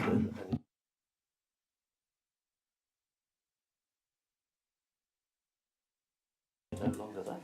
with any no longer that.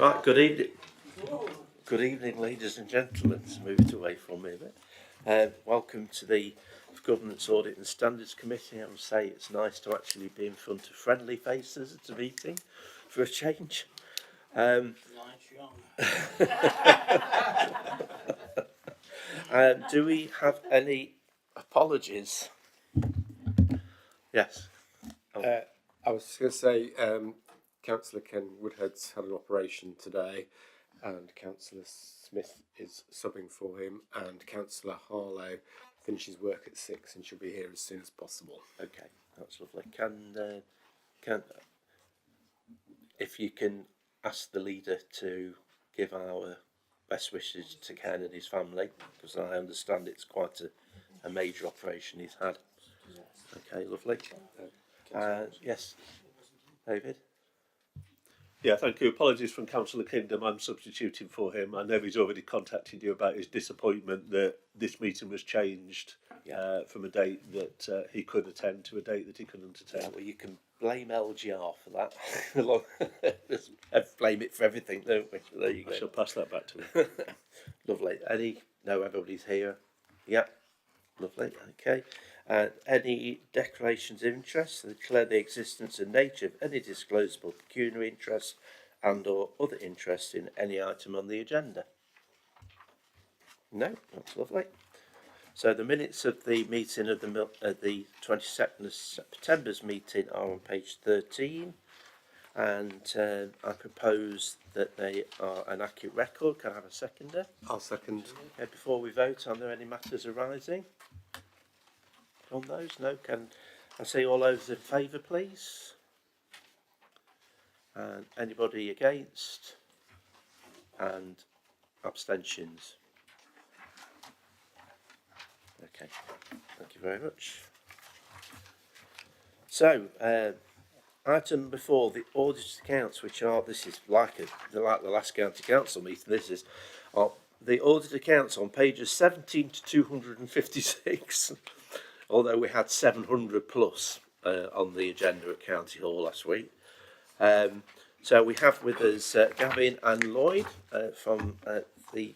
Right, good evening. Good evening, ladies and gentlemen. Let's move it away from me a bit. Welcome to the Governance Audit and Standards Committee. I would say it's nice to actually be in front of friendly faces at a meeting for a change. Do we have any apologies? Yes. I was just going to say, Councillor Ken Woodhead's had an operation today, and Councillor Smith is subbing for him, and Councillor Harlow finishes work at 6 and she'll be here as soon as possible. Okay, that's lovely. Can if you can ask the leader to give our best wishes to Ken and his family, because I understand it's quite a major operation he's had. Okay, lovely. Yes, David. Yeah, thank you. Apologies from Councillor Kingdom. I'm substituting for him. I know he's already contacted you about his disappointment that this meeting was changed from a date that he could attend to a date that he couldn't attend. Yeah, well, you can blame LGR for that. Blame it for everything, don't we? There you go. I shall pass that back to him. Lovely. No, everybody's here. Yeah, lovely. Okay. Any declarations of interest to declare the existence and nature of any disclosable pecuniary interest and or other interest in any item on the agenda? No, that's lovely. So the minutes of the meeting of the 22nd of September's meeting are on page 13, and I propose that they are an accurate record. Can I have a seconder? I'll second. Okay, before we vote, are there any matters arising on those? No. Can I see all those in favour, please? And anybody against? And abstentions? Okay, thank you very much. So, item number 4, the audited accounts, which are, this is like the last county council meeting, this is the audited accounts on pages 17 to 256, although we had 700 plus on the agenda at County Hall last week. So we have with us Gavin and Lloyd from the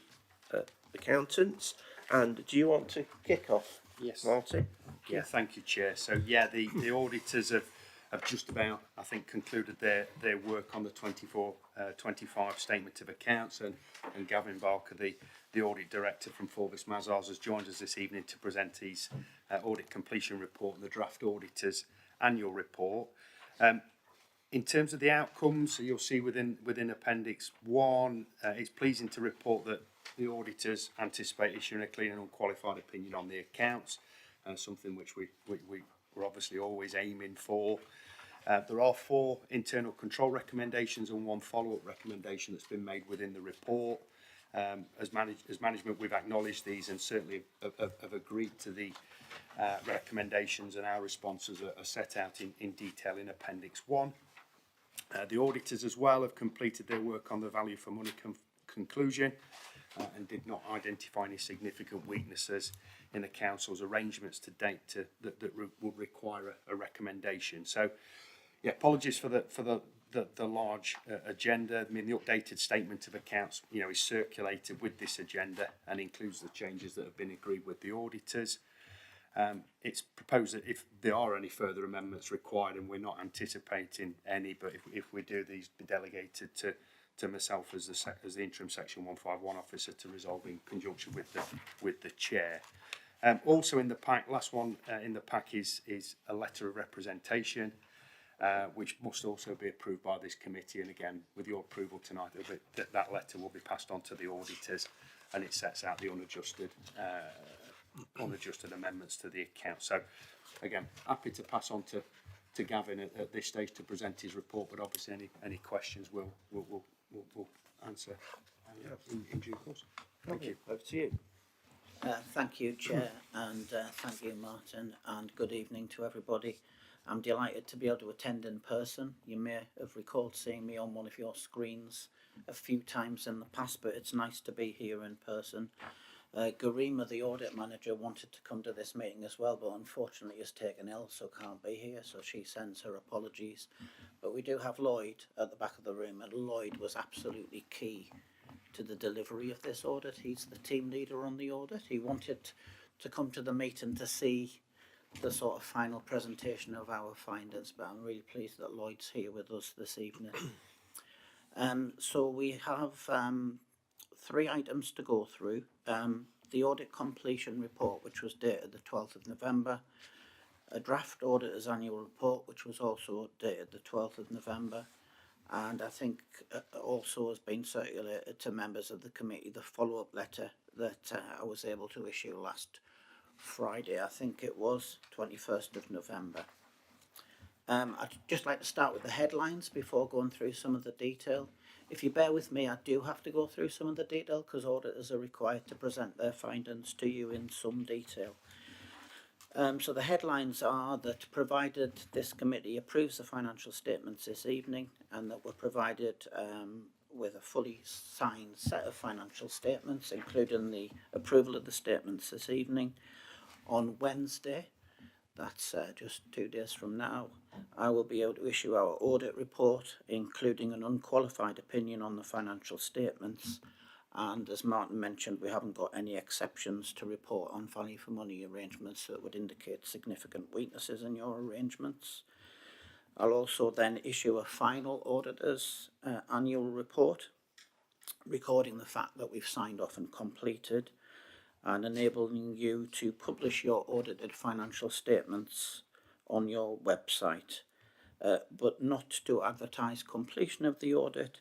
accountants. And do you want to kick off, yes, Martin? Yeah, thank you, Chair. So, yeah, the auditors have just about, I think, concluded their work on the 24-25 statement of accounts, and Gavin Barker, the audit director from Forvis Mazars, has joined us this evening to present his audit completion report and the draft auditor's annual report. In terms of the outcomes, you'll see within Appendix 1, it's pleasing to report that the auditors anticipate issuing a clean and unqualified opinion on the accounts, something which we're obviously always aiming for. There are 4 internal control recommendations and 1 follow-up recommendation that's been made within the report. As management, we've acknowledged these and certainly have agreed to the recommendations, and our responses are set out in detail in Appendix 1. The auditors as well have completed their work on the value for money conclusion and did not identify any significant weaknesses in the council's arrangements to date that would require a recommendation. So, yeah, apologies for the large agenda. I mean, the updated statement of accounts, is circulated with this agenda and includes the changes that have been agreed with the auditors. It's proposed that if there are any further amendments required, and we're not anticipating any, but if we do, these be delegated to myself as the interim section 151 officer to resolve in conjunction with the chair. Also in the pack, last one in the pack is a letter of representation, which must also be approved by this committee, and again, with your approval tonight, that letter will be passed on to the auditors, and it sets out the unadjusted amendments to the account. So again, happy to pass on to Gavin at this stage to present his report, but obviously any questions we'll answer in due course. Thank you. Over to you. Thank you, Chair, and thank you, Martin, and good evening to everybody. I'm delighted to be able to attend in person. You may have recalled seeing me on one of your screens a few times in the past, but it's nice to be here in person. Garima, the audit manager, wanted to come to this meeting as well, but unfortunately is taken ill, so can't be here, so she sends her apologies. But we do have Lloyd at the back of the room, and Lloyd was absolutely key to the delivery of this audit. He's the team leader on the audit. He wanted to come to the meeting to see the sort of final presentation of our findings, but I'm really pleased that Lloyd's here with us this evening. So we have 3 items to go through. The audit completion report, which was dated the 12th of November, a draft auditor's annual report, which was also dated the 12th of November, and I think also has been circulated to members of the committee the follow-up letter that I was able to issue last Friday, I think it was, 21st of November. I'd just like to start with the headlines before going through some of the detail. If you bear with me, I do have to go through some of the detail because auditors are required to present their findings to you in some detail. So the headlines are that provided this committee approves the financial statements this evening and that we're provided with a fully signed set of financial statements, including the approval of the statements this evening, on Wednesday, that's just 2 days from now, I will be able to issue our audit report, including an unqualified opinion on the financial statements. And as Martin mentioned, we haven't got any exceptions to report on value for money arrangements that would indicate significant weaknesses in your arrangements. I'll also then issue a final auditor's annual report, recording the fact that we've signed off and completed, and enabling you to publish your audited financial statements on your website, but not to advertise completion of the audit,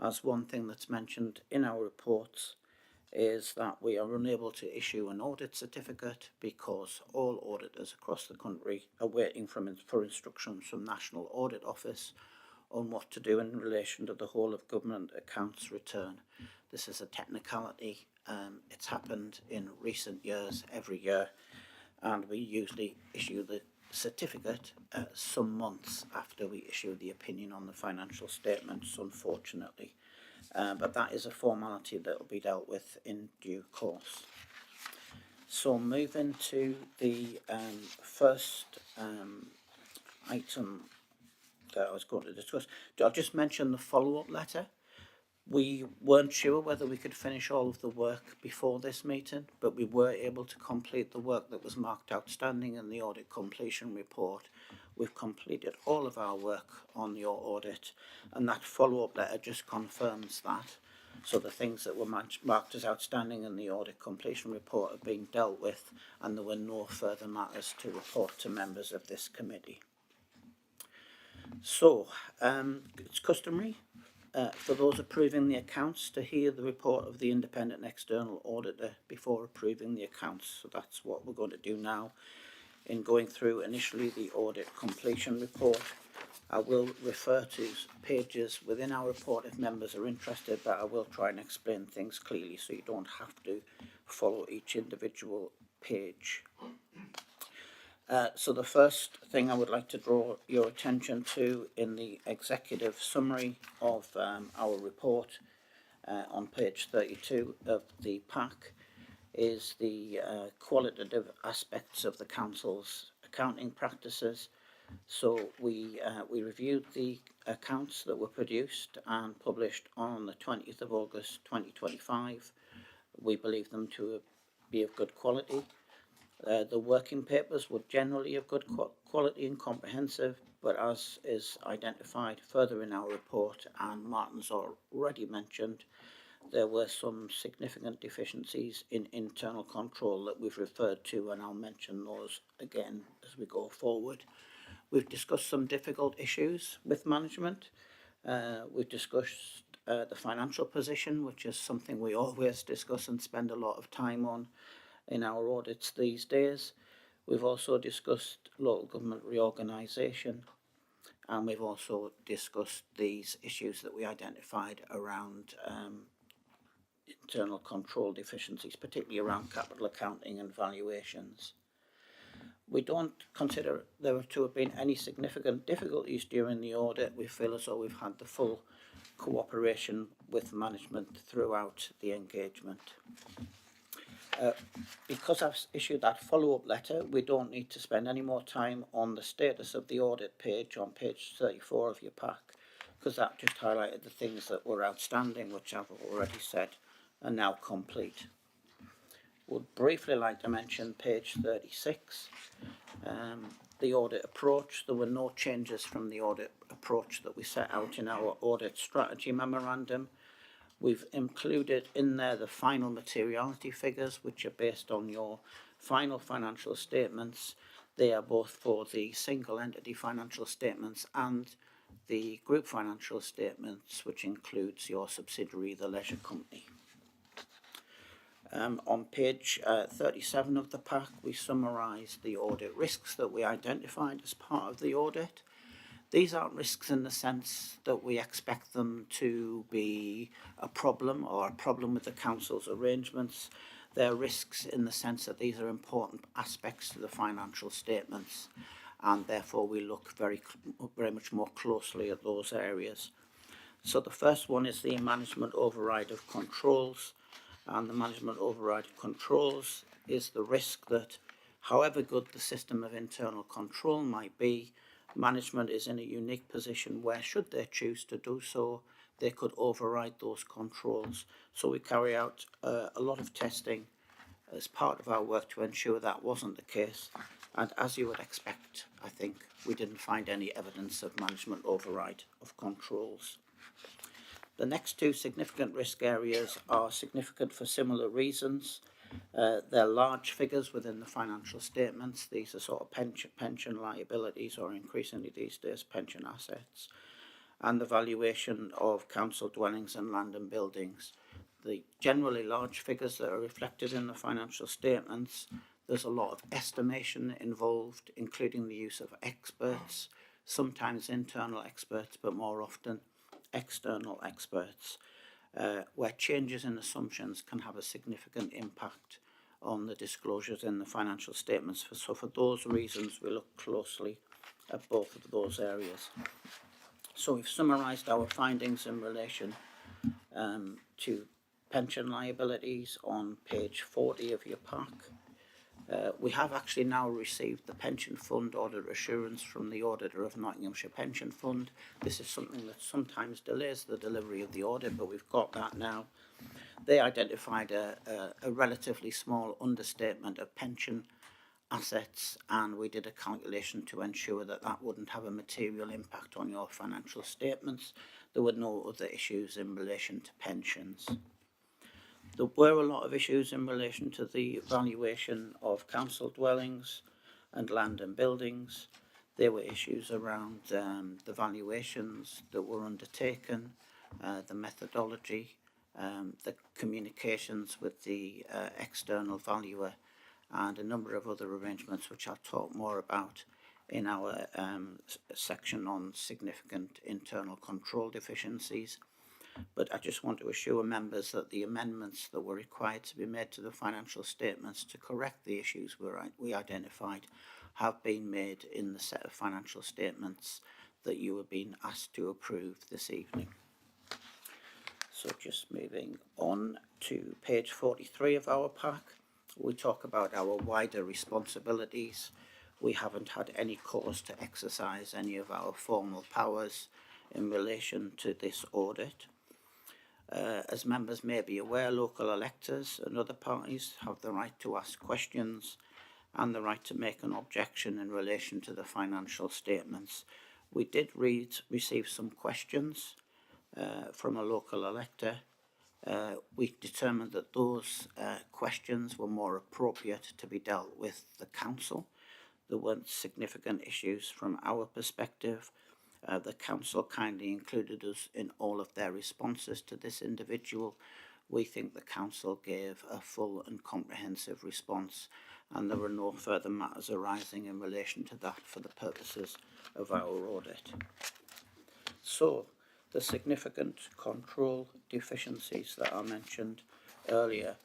as one thing that's mentioned in our reports is that we are unable to issue an audit certificate because all auditors across the country are waiting for instructions from National Audit Office on what to do in relation to the whole of government accounts return. This is a technicality. It's happened in recent years, every year, and we usually issue the certificate some months after we issue the opinion on the financial statements, unfortunately. But that is a formality that will be dealt with in due course. So moving to the first item that I was going to discuss, I'll just mention the follow-up letter. We weren't sure whether we could finish all of the work before this meeting, but we were able to complete the work that was marked outstanding in the audit completion report. We've completed all of our work on your audit, and that follow-up letter just confirms that. So the things that were marked as outstanding in the audit completion report have been dealt with, and there were no further matters to report to members of this committee. So, it's customary for those approving the accounts to hear the report of the independent external auditor before approving the accounts. So that's what we're going to do now. In going through initially the audit completion report, I will refer to pages within our report if members are interested, but I will try and explain things clearly so you don't have to follow each individual page. So the first thing I would like to draw your attention to in the executive summary of our report on page 32 of the pack is the qualitative aspects of the council's accounting practices. So we reviewed the accounts that were produced and published on the 20th of August 2025. We believe them to be of good quality. The working papers were generally of good quality and comprehensive, but as is identified further in our report and Martin's already mentioned, there were some significant deficiencies in internal control that we've referred to, and I'll mention those again as we go forward. We've discussed some difficult issues with management. We've discussed the financial position, which is something we always discuss and spend a lot of time on in our audits these days. We've also discussed local government reorganisation, and we've also discussed these issues that we identified around internal control deficiencies, particularly around capital accounting and valuations. We don't consider there to have been any significant difficulties during the audit. We feel as though we've had the full cooperation with management throughout the engagement. Because I've issued that follow-up letter, we don't need to spend any more time on the status of the audit page on page 34 of your pack, because that just highlighted the things that were outstanding, which I've already said are now complete. Would briefly like to mention page 36, the audit approach. There were no changes from the audit approach that we set out in our audit strategy memorandum. We've included in there the final materiality figures, which are based on your final financial statements. They are both for the single entity financial statements and the group financial statements, which includes your subsidiary, the leisure company. On page 37 of the pack, we summarise the audit risks that we identified as part of the audit. These aren't risks in the sense that we expect them to be a problem or a problem with the council's arrangements. They're risks in the sense that these are important aspects to the financial statements, and therefore we look very much more closely at those areas. So the first one is the management override of controls, and the management override of controls is the risk that however good the system of internal control might be, management is in a unique position where, should they choose to do so, they could override those controls. So we carry out a lot of testing as part of our work to ensure that wasn't the case. And as you would expect, I think, we didn't find any evidence of management override of controls. The next two significant risk areas are significant for similar reasons. They're large figures within the financial statements. These are sort of pension liabilities, or increasingly these days pension assets, and the valuation of council dwellings and land and buildings. The generally large figures that are reflected in the financial statements, there's a lot of estimation involved, including the use of experts, sometimes internal experts, but more often external experts, where changes in assumptions can have a significant impact on the disclosures in the financial statements. So for those reasons, we look closely at both of those areas. So we've summarised our findings in relation to pension liabilities on page 40 of your pack. We have actually now received the pension fund audit assurance from the auditor of Nottinghamshire Pension Fund. This is something that sometimes delays the delivery of the audit, but we've got that now. They identified a relatively small understatement of pension assets, and we did a calculation to ensure that that wouldn't have a material impact on your financial statements. There were no other issues in relation to pensions. There were a lot of issues in relation to the valuation of council dwellings and land and buildings. There were issues around the valuations that were undertaken, the methodology, the communications with the external valuer, and a number of other arrangements which I'll talk more about in our section on significant internal control deficiencies. But I just want to assure members that the amendments that were required to be made to the financial statements to correct the issues we identified have been made in the set of financial statements that you have been asked to approve this evening. So just moving on to page 43 of our pack, we talk about our wider responsibilities. We haven't had any cause to exercise any of our formal powers in relation to this audit. As members may be aware, local electors and other parties have the right to ask questions and the right to make an objection in relation to the financial statements. We did receive some questions from a local elector. We determined that those questions were more appropriate to be dealt with the council. There weren't significant issues from our perspective. The council kindly included us in all of their responses to this individual. We think the council gave a full and comprehensive response, and there were no further matters arising in relation to that for the purposes of our audit. So, the significant control deficiencies that I mentioned earlier,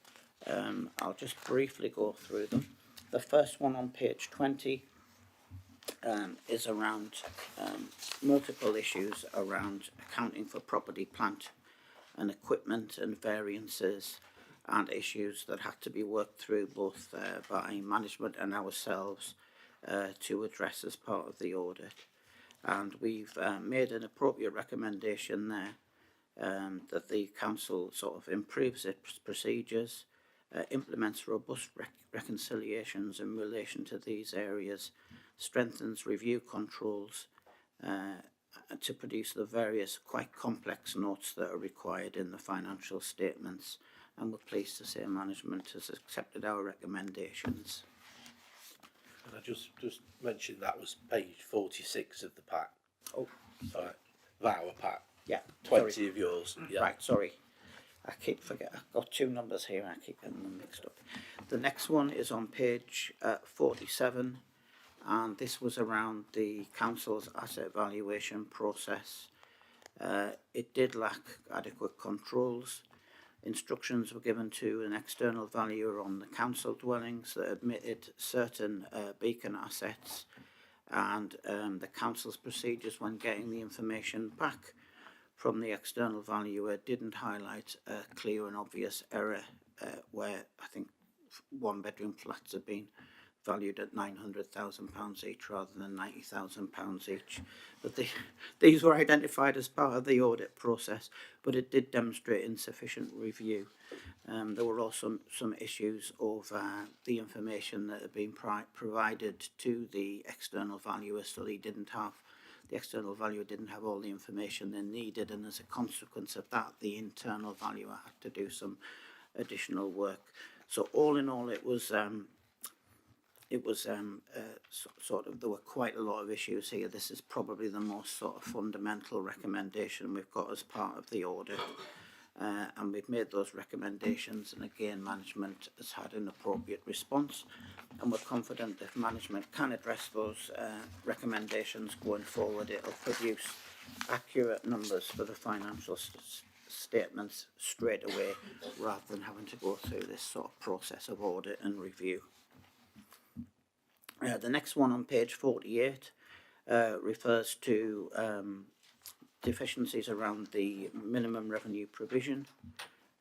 I'll just briefly go through them. The first one on page 20 is around multiple issues around accounting for property, plant and equipment and variances and issues that had to be worked through both by management and ourselves to address as part of the audit. And we've made an appropriate recommendation there that the council sort of improves its procedures, implements robust reconciliations in relation to these areas, strengthens review controls to produce the various quite complex notes that are required in the financial statements. And we're pleased to say management has accepted our recommendations. And I just mentioned that was page 46 of the pack. Oh, Sorry, of our pack. yeah. 20 sorry. of yours. Yeah. Right, sorry. I keep forgetting. I've got two numbers here and I keep getting them mixed up. The next one is on page 47, and this was around the council's asset valuation process. It did lack adequate controls. Instructions were given to an external valuer on the council dwellings that admitted certain beacon assets, and the council's procedures when getting the information back from the external valuer didn't highlight a clear and obvious error where I think one bedroom flats have been valued at £900,000 each rather than £90,000 each. But these were identified as part of the audit process, but it did demonstrate insufficient review. There were also some issues of the information that had been provided to the external valuer, so the external valuer didn't have all the information they needed, and as a consequence of that, the internal valuer had to do some additional work. So all in all, it was sort of, there were quite a lot of issues here. This is probably the most sort of fundamental recommendation we've got as part of the audit. And we've made those recommendations, and again management has had an appropriate response, and we're confident that if management can address those recommendations going forward, it'll produce accurate numbers for the financial statements straight away rather than having to go through this sort of process of audit and review. The next one on page 48 refers to deficiencies around the minimum revenue provision.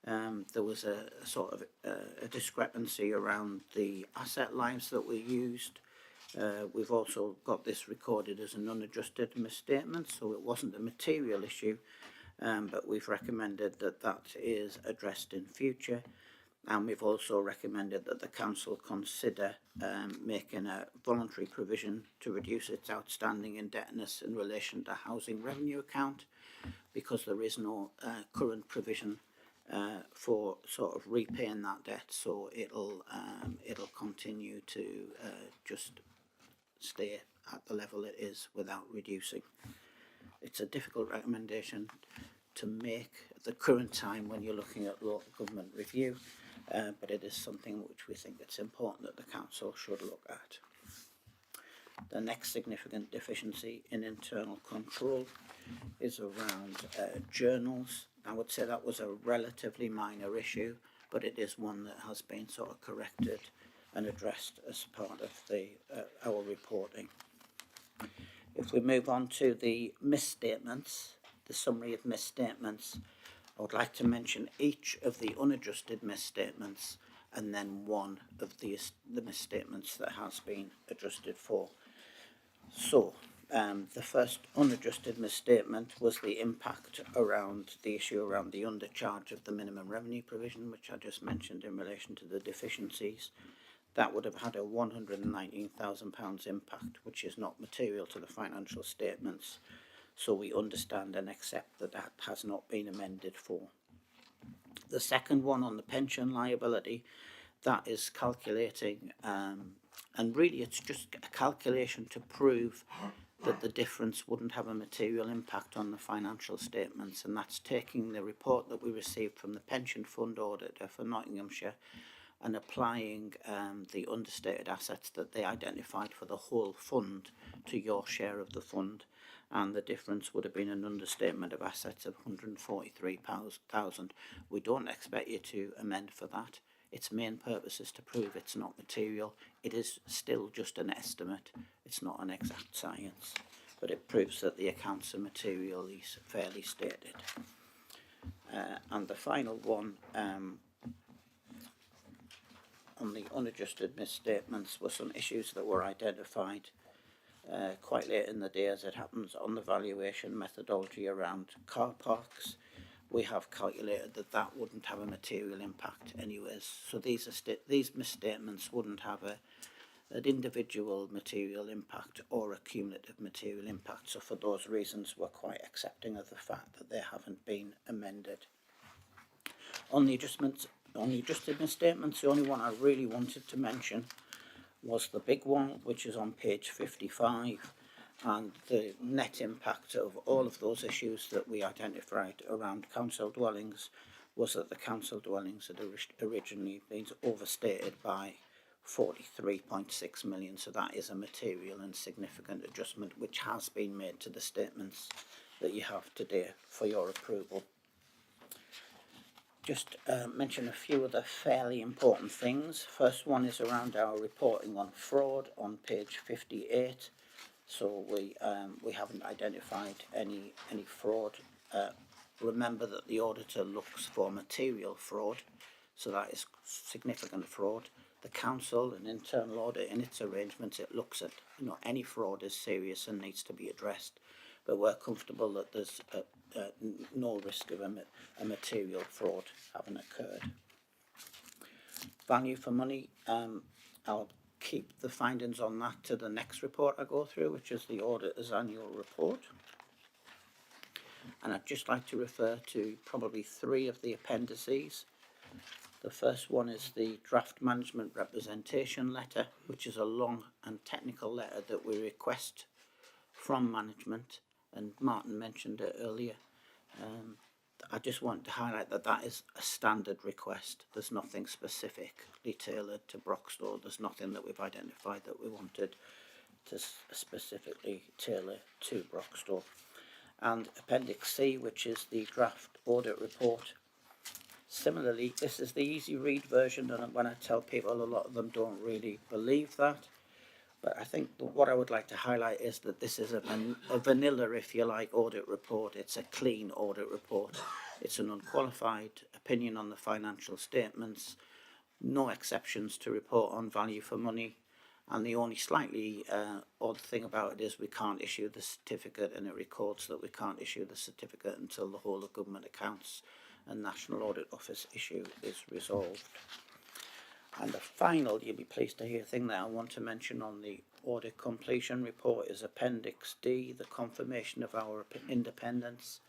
There was a sort of a discrepancy around the asset lines that were used. We've also got this recorded as an unadjusted misstatement, so it wasn't a material issue, but we've recommended that that is addressed in future. And we've also recommended that the council consider making a voluntary provision to reduce its outstanding indebtedness in relation to housing revenue account, because there is no current provision for sort of repaying that debt. So it'll continue to just stay at the level it is without reducing. It's a difficult recommendation to make at the current time when you're looking at local government review. But it is something which we think it's important that the council should look at. The next significant deficiency in internal control is around journals. I would say that was a relatively minor issue, but it is one that has been sort of corrected and addressed as part of our reporting. If we move on to the misstatements, the summary of misstatements, I would like to mention each of the unadjusted misstatements and then one of the misstatements that has been adjusted for. So, the first unadjusted misstatement was the impact around the issue around the undercharge of the minimum revenue provision, which I just mentioned in relation to the deficiencies. That would have had a £119,000 impact, which is not material to the financial statements. So we understand and accept that that has not been amended for. The second one on the pension liability, that is calculating, and really it's just a calculation to prove that the difference wouldn't have a material impact on the financial statements, and that's taking the report that we received from the pension fund auditor for Nottinghamshire and applying the understated assets that they identified for the whole fund to your share of the fund. And the difference would have been an understatement of assets of £143,000. We don't expect you to amend for that. Its main purpose is to prove it's not material. It is still just an estimate. It's not an exact science, but it proves that the accounts are materially fairly stated. And the final one on the unadjusted misstatements were some issues that were identified quite late in the day, as it happens, on the valuation methodology around car parks. We have calculated that that wouldn't have a material impact anyways. So these misstatements wouldn't have an individual material impact or a cumulative material impact. So for those reasons, we're quite accepting of the fact that they haven't been amended. On the adjusted misstatements, the only one I really wanted to mention was the big one, which is on page 55, and the net impact of all of those issues that we identified around council dwellings was that the council dwellings had originally been overstated by 43.6 million. So that is a material and significant adjustment which has been made to the statements that you have today for your approval. Just mention a few of the fairly important things. First one is around our reporting on fraud on page 58. So we haven't identified any fraud. Remember that the auditor looks for material fraud, so that is significant fraud. The council and internal audit, in its arrangements, it looks at any fraud is serious and needs to be addressed. But we're comfortable that there's no risk of a material fraud having occurred. Value for money, I'll keep the findings on that to the next report I go through, which is the auditor's annual report. And I'd just like to refer to probably 3 of the appendices. The first one is the draft management representation letter, which is a long and technical letter that we request from management, and Martin mentioned it earlier. I just want to highlight that that is a standard request. There's nothing specifically tailored to Broxtowe. There's nothing that we've identified that we wanted to specifically tailor to Broxtowe. And Appendix C, which is the draft audit report. Similarly, this is the easy read version, and when I tell people, a lot of them don't really believe that. But I think what I would like to highlight is that this is a vanilla, if you like, audit report. It's a clean audit report. It's an unqualified opinion on the financial statements, no exceptions to report on value for money. And the only slightly odd thing about it is we can't issue the certificate, and it records that we can't issue the certificate until the whole of government accounts and National Audit Office issue is resolved. And the final, you'll be pleased to hear, thing that I want to mention on the audit completion report is Appendix D, the confirmation of our independence.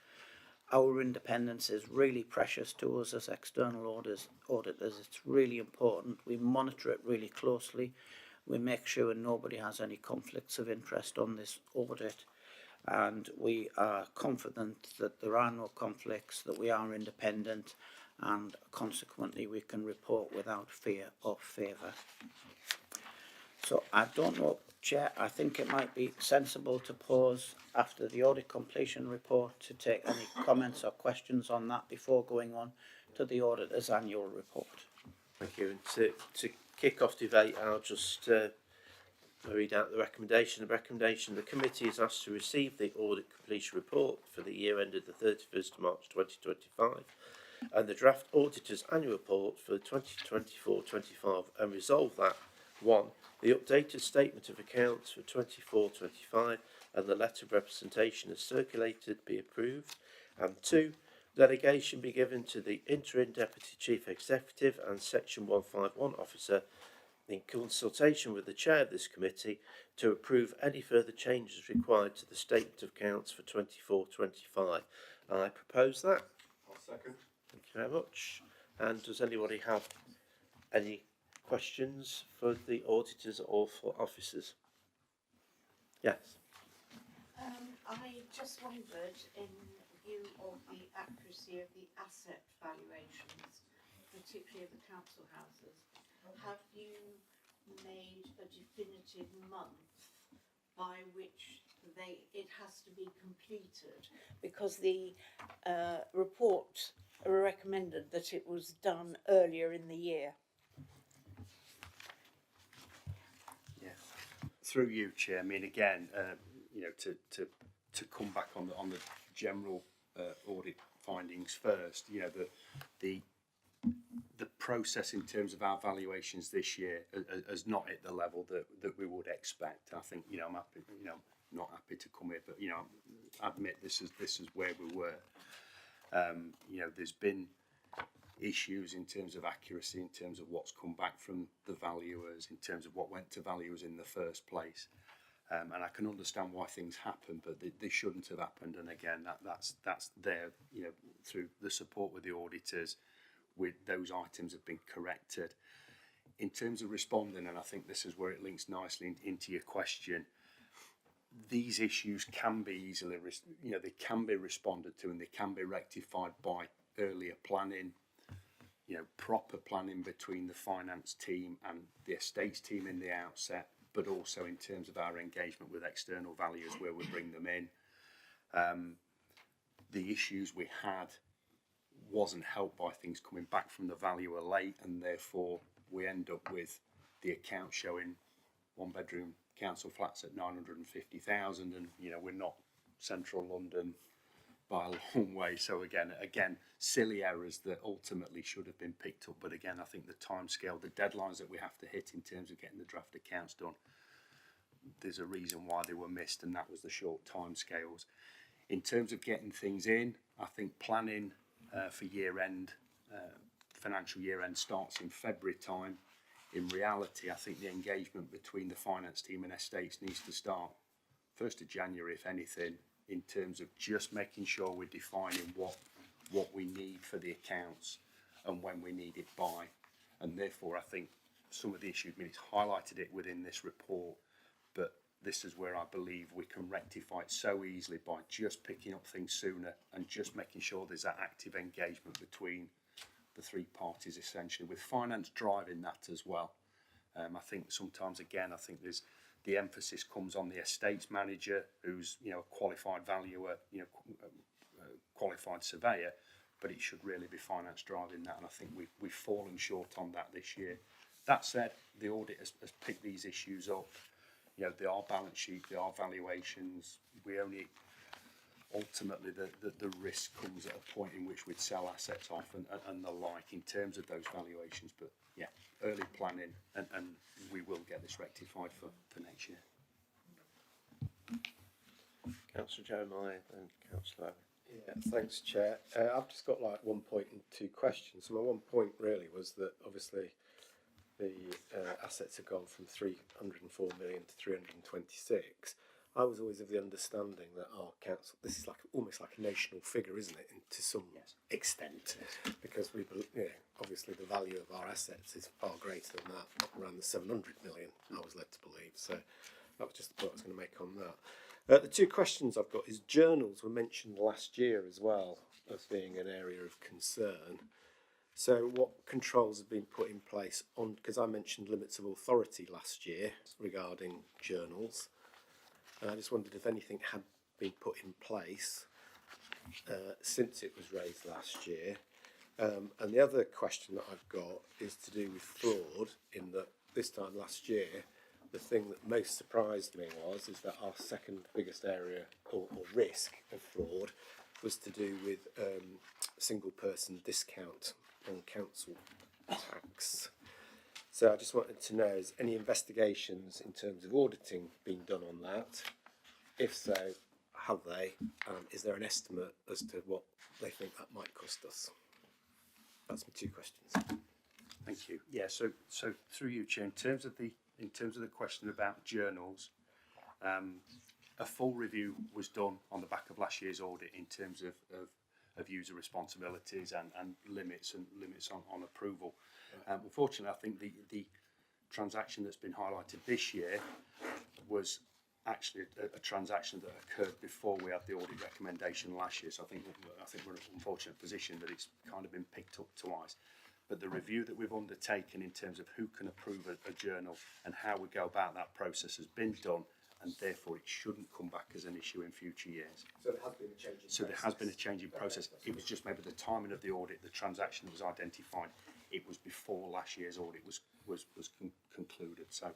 Our independence is really precious to us as external auditors. It's really important. We monitor it really closely. We make sure nobody has any conflicts of interest on this audit, and we are confident that there are no conflicts, that we are independent, and consequently we can report without fear or favour. So I don't know, Chair, I think it might be sensible to pause after the audit completion report to take any comments or questions on that before going on to the auditor's annual report. Thank you. And to kick off debate, I'll just read out the recommendation. The recommendation: the committee is asked to receive the audit completion report for the year ended the 31st of March 2025 and the draft auditor's annual report for 2024-25 and resolve that 1. The updated statement of accounts for 24-25 and the letter of representation as circulated be approved, and 2. Delegation be given to the interim deputy chief executive and section 151 officer in consultation with the chair of this committee to approve any further changes required to the statement of accounts for 24-25. I propose that. I'll second. Thank you very much. And does anybody have any questions for the auditors or for officers? Yes. I just wondered, in view of the accuracy of the asset valuations, particularly of the council houses, have you made a definitive month by which it has to be completed? Because the report recommended that it was done earlier in the year. Yeah, through you, Chair. I mean, again, to come back on the general audit findings first. The process in terms of our valuations this year has not hit the level that we would expect. I think, you know, I'm happy, you know, not happy to come here, but, you know, I admit this is where we were. You know, there's been issues in terms of accuracy, in terms of what's come back from the valuers, in terms of what went to valuers in the first place. And I can understand why things happen, but they shouldn't have happened. And again, that's there, you know, through the support with the auditors, with those items have been corrected. In terms of responding, and I think this is where it links nicely into your question, these issues can be easily, you know, they can be responded to and they can be rectified by earlier planning, you know, proper planning between the finance team and the estates team in the outset, but also in terms of our engagement with external valuers where we bring them in. The issues we had wasn't helped by things coming back from the valuer late, and therefore we end up with the account showing one-bedroom council flats at 950,000, and you know, we're not central London by a long way. So again, silly errors that ultimately should have been picked up. But again, I think the timescale, the deadlines that we have to hit in terms of getting the draft accounts done, there's a reason why they were missed, and that was the short timescales. In terms of getting things in, I think planning for year end, financial year end starts in February time. In reality, I think the engagement between the finance team and estates needs to start 1st of January, if anything, in terms of just making sure we're defining what we need for the accounts and when we need it by. And therefore, I think some of the issues, I mean, it's highlighted it within this report, but this is where I believe we can rectify it so easily by just picking up things sooner and just making sure there's that active engagement between the three parties, essentially, with finance driving that as well. I think sometimes, again, I think there's the emphasis comes on the estates manager, who's, you know, a qualified valuer, you know, qualified surveyor, but it should really be finance driving that, and I think we've fallen short on that this year. That said, the audit has picked these issues up. You know, they are balance sheet, they are valuations. We only ultimately the risk comes at a point in which we'd sell assets off and the like in terms of those valuations. But yeah, early planning, and we will get this rectified for next year. Councillor Jeremiah and Councillor Owen. Yeah, thanks, Chair. I've just got like 1 point and 2 questions. So my 1 point really was that obviously the assets have gone from 304 million to 326. I was always of the understanding that our council, this is like almost like a national figure, isn't it, to some extent, because we, you know, obviously the value of our assets is far greater than that, around the 700 million, I was led to believe. So that was just the point I was going to make on that. The 2 questions I've got is journals were mentioned last year as well as being an area of concern. So what controls have been put in place on, because I mentioned limits of authority last year regarding journals. And I just wondered if anything had been put in place since it was raised last year. And the other question that I've got is to do with fraud, in that this time last year, the thing that most surprised me is that our second biggest area or risk of fraud was to do with single person discount on council tax. So I just wanted to know, is any investigations in terms of auditing being done on that? If so, have they? Is there an estimate as to what they think that might cost us? That's my 2 questions. Thank you. Yeah. So through you, Chair, in terms of the question about journals, a full review was done on the back of last year's audit in terms of user responsibilities and limits on approval. Unfortunately, I think the transaction that's been highlighted this year was actually a transaction that occurred before we had the audit recommendation last year. So I think we're in an unfortunate position that it's kind of been picked up twice. But the review that we've undertaken in terms of who can approve a journal and how we go about that process has been done, and therefore it shouldn't come back as an issue in future years. So there has been a change in process? So there has been a change in process. It was just maybe the timing of the audit, the transaction that was identified, it was before last year's audit was concluded. So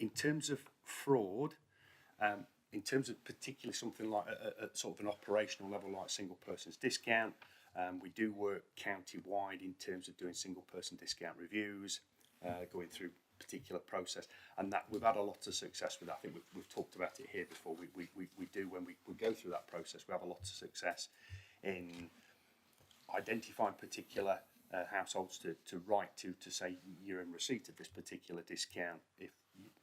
in terms of fraud, in terms of particularly something like a sort of an operational level like single person's discount, We do work county-wide in terms of doing single-person discount reviews, going through particular process, and that we've had a lot of success with that. I think we've talked about it here before. We do, when we go through that process, we have a lot of success in identifying particular households to write to say you're in receipt of this particular discount. If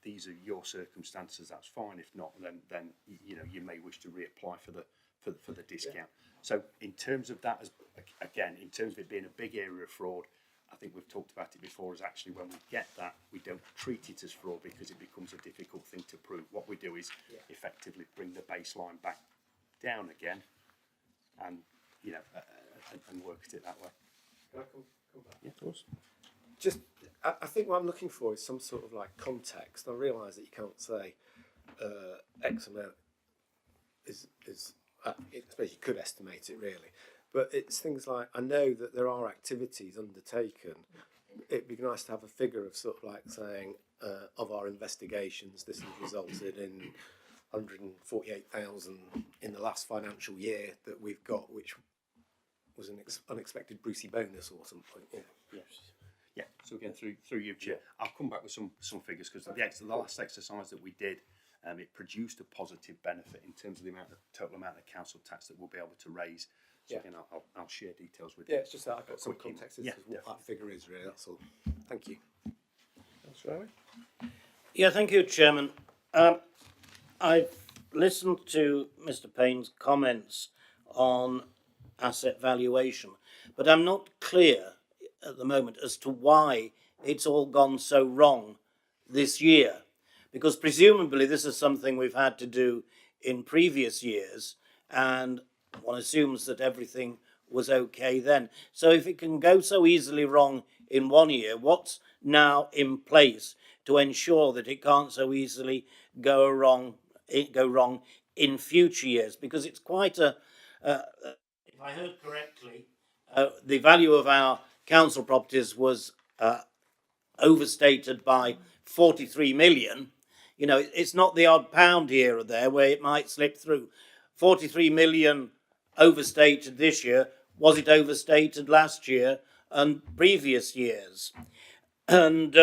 these are your circumstances, that's fine. If not, then you know, you may wish to reapply for the discount. Yeah. So in terms of that, again, in terms of it being a big area of fraud, I think we've talked about it before, is actually when we get that, we don't treat it as fraud because it becomes a difficult thing to prove. What we do is effectively bring the baseline back down again, and you know, and work at it that way. Can I come back? Yeah, of course. Just, I think what I'm looking for is some sort of like context. I realise that you can't say X amount is I suppose you could estimate it really, but it's things like, I know that there are activities undertaken. It'd be nice to have a figure of sort of like saying of our investigations, this has resulted in 148,000 in the last financial year that we've got, which was an unexpected Brucey bonus or something. Yeah. Yes. Yeah. So again, through you, Chair, I'll come back with some figures, because the last exercise that we did, it produced a positive benefit in terms of the total amount of council tax that we'll be able to raise. So again, I'll share details with you. Yeah, it's just that I've got some context as to what that figure is really. That's all. Thank you. That's right. Yeah, thank you, Chairman. I've listened to Mr. Payne's comments on asset valuation, but I'm not clear at the moment as to why it's all gone so wrong this year, because presumably this is something we've had to do in previous years, and one assumes that everything was okay then. So if it can go so easily wrong in one year, what's now in place to ensure that it can't so easily go wrong in future years? Because it's quite a if I heard correctly, the value of our council properties was overstated by 43 million. You know, it's not the odd pound here or there where it might slip through. 43 million overstated this year. Was it overstated last year and previous years? And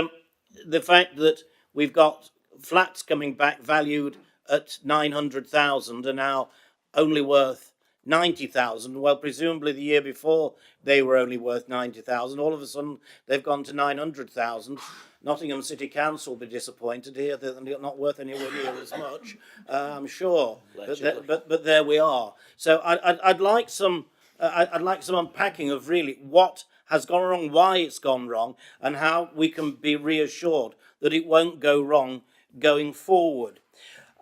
the fact that we've got flats coming back valued at 900,000 are now only worth 90,000. Well, presumably the year before they were only worth 90,000. All of a sudden they've gone to 900,000. Nottingham City Council will be disappointed here. They're not worth anywhere near as much, I'm sure. But there we are. So I'd like some unpacking of really what has gone wrong, why it's gone wrong, and how we can be reassured that it won't go wrong going forward.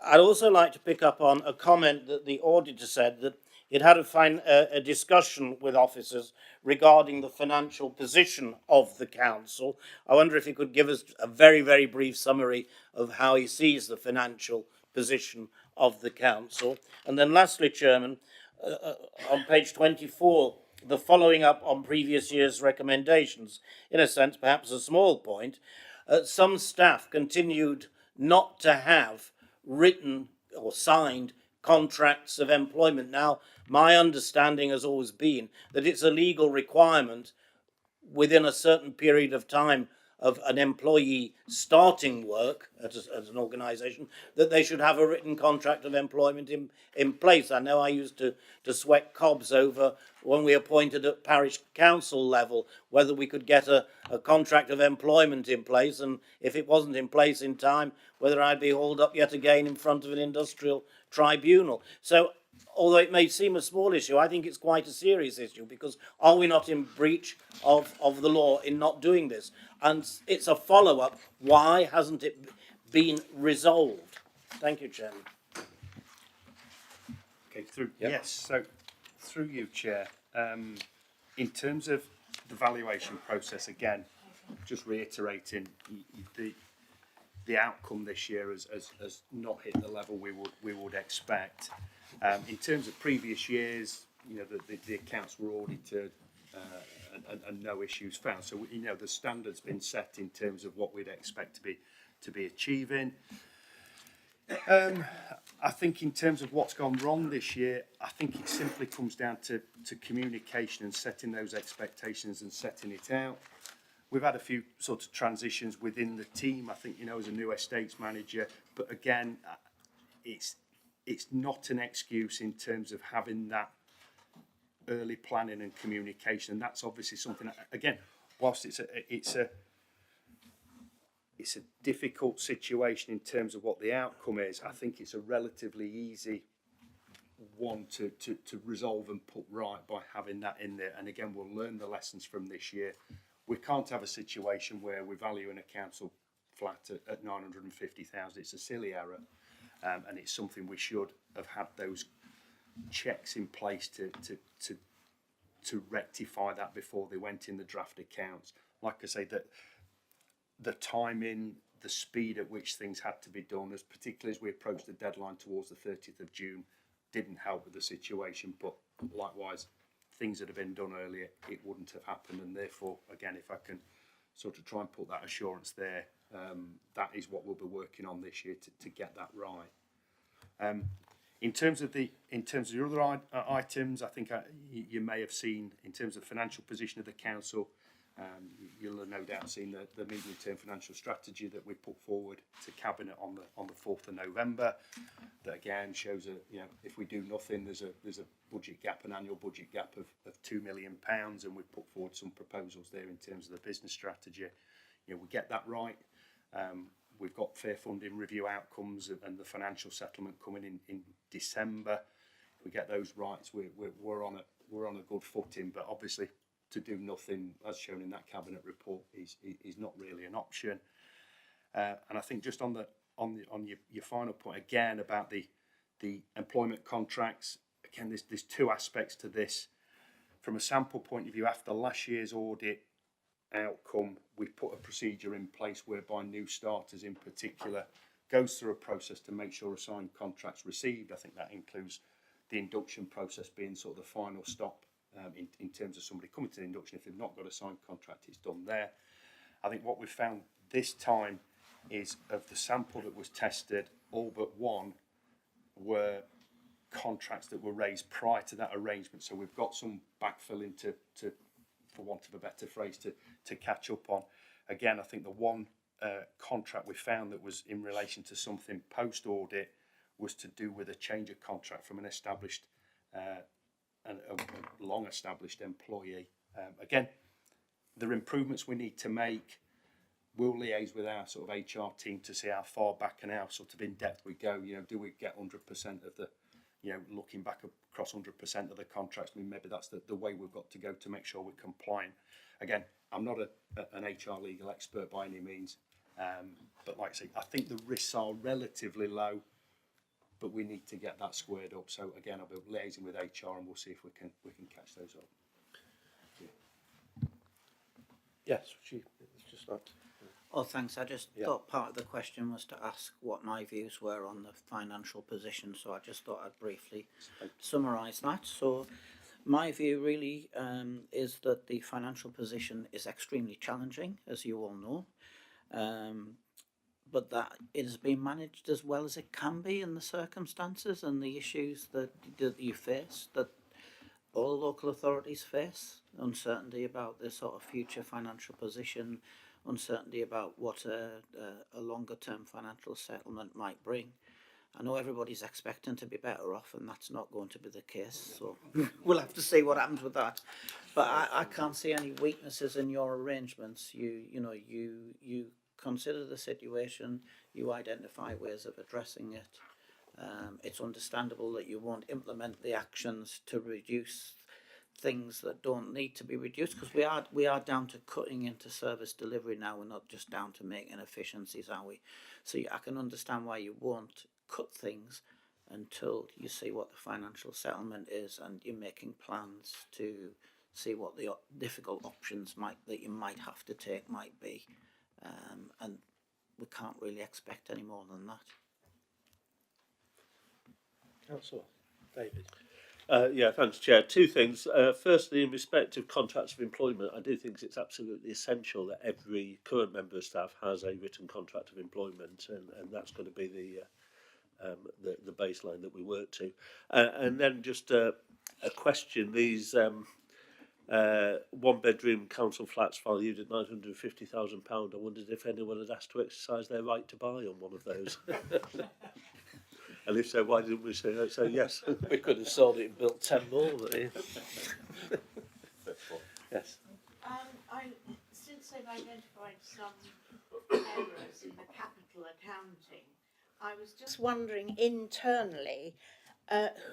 I'd also like to pick up on a comment that the auditor said, that it had a discussion with officers regarding the financial position of the council. I wonder if he could give us a very, very brief summary of how he sees the financial position of the council. And then lastly, Chairman, on page 24, the following up on previous year's recommendations. In a sense, perhaps a small point, some staff continued not to have written or signed contracts of employment. Now, my understanding has always been that it's a legal requirement within a certain period of time of an employee starting work at an organisation, that they should have a written contract of employment in place. I know I used to sweat cobs over, when we appointed at parish council level, whether we could get a contract of employment in place, and if it wasn't in place in time, whether I'd be hauled up yet again in front of an industrial tribunal. So although it may seem a small issue, I think it's quite a serious issue, because are we not in breach of the law in not doing this? And it's a follow-up. Why hasn't it been resolved? Thank you, Chairman. Okay, yes, so through you, Chair. In terms of the valuation process, again, just reiterating, the outcome this year has not hit the level we would expect. In terms of previous years, you know, the accounts were audited and no issues found. So, you know, the standard's been set in terms of what we'd expect to be achieving. I think in terms of what's gone wrong this year, I think it simply comes down to communication and setting those expectations and setting it out. We've had a few sort of transitions within the team, I think, you know, as a new estates manager, but again, it's not an excuse in terms of having that early planning and communication, and that's obviously something, again, whilst it's a difficult situation in terms of what the outcome is, I think it's a relatively easy one to resolve and put right by having that in there. And again, we'll learn the lessons from this year. We can't have a situation where we're valuing a council flat at 950,000. It's a silly error, and it's something we should have had those checks in place to rectify that before they went in the draft accounts. Like I say, that the timing, the speed at which things had to be done, as particularly as we approached the deadline towards the 30th of June, didn't help with the situation. But likewise, things that have been done earlier, it wouldn't have happened. And therefore, again, if I can sort of try and put that assurance there, that is what we'll be working on this year to get that right. In terms of the other items, I think you may have seen in terms of financial position of the council. You'll have no doubt seen the medium-term financial strategy that we put forward to cabinet on the 4th of November. That again shows if we do nothing, there's a budget gap, an annual budget gap of £2 million, and we put forward some proposals there in terms of the business strategy. We get that right. We've got fair funding review outcomes and the financial settlement coming in December. If we get those right, we're on a good footing. But obviously, to do nothing, as shown in that cabinet report, is not really an option. And I think just on your final point again about the employment contracts. Again, there's two aspects to this. From a sample point of view, after last year's audit outcome, we put a procedure in place whereby new starters in particular goes through a process to make sure a signed contract's received. I think that includes the induction process being sort of the final stop in terms of somebody coming to the induction. If they've not got a signed contract, it's done there. I think what we've found this time is of the sample that was tested, all but one were contracts that were raised prior to that arrangement. So we've got some backfilling to for want of a better phrase, to catch up on. Again, I think the one contract we found that was in relation to something post-audit was to do with a change of contract from an established and a long-established employee. Again, there are improvements we need to make. We'll liaise with our sort of HR team to see how far back and how sort of in depth we go. Do we get 100% of the, looking back across 100% of the contracts? I mean, maybe that's the way we've got to go to make sure we're compliant. Again, I'm not an HR legal expert by any means, but like I say, I think the risks are relatively low, but we need to get that squared up. So again, I'll be liaising with HR and we'll see if we can catch those up. Yes, it's just that. Oh, thanks. I just thought part of the question was to ask what my views were on the financial position, so I just thought I'd briefly summarise that. So my view really is that the financial position is extremely challenging, as you all know, but that it has been managed as well as it can be in the circumstances and the issues that you face, that all local authorities face. Uncertainty about the sort of future financial position, uncertainty about what a longer term financial settlement might bring. I know everybody's expecting to be better off, and that's not going to be the case, so we'll have to see what happens with that. But I can't see any weaknesses in your arrangements. You consider the situation, you identify ways of addressing it. It's understandable that you won't implement the actions to reduce things that don't need to be reduced, because we are down to cutting into service delivery now. We're not just down to making efficiencies, are we? So I can understand why you won't cut things until you see what the financial settlement is and you're making plans to see what the difficult options that you might have to take might be, and we can't really expect any more than that. Councillor David. Thanks, Chair. Two things. Firstly, in respect of contracts of employment, I do think it's absolutely essential that every current member of staff has a written contract of employment, and that's going to be the baseline that we work to. And then just a question, these one-bedroom council flats valued at £950,000, I wondered if anyone had asked to exercise their right to buy on one of those. And if so, why didn't we say yes? We could have sold it and built 10 more, but yeah. Yes. Since they've identified some errors in the capital accounting, I was just wondering internally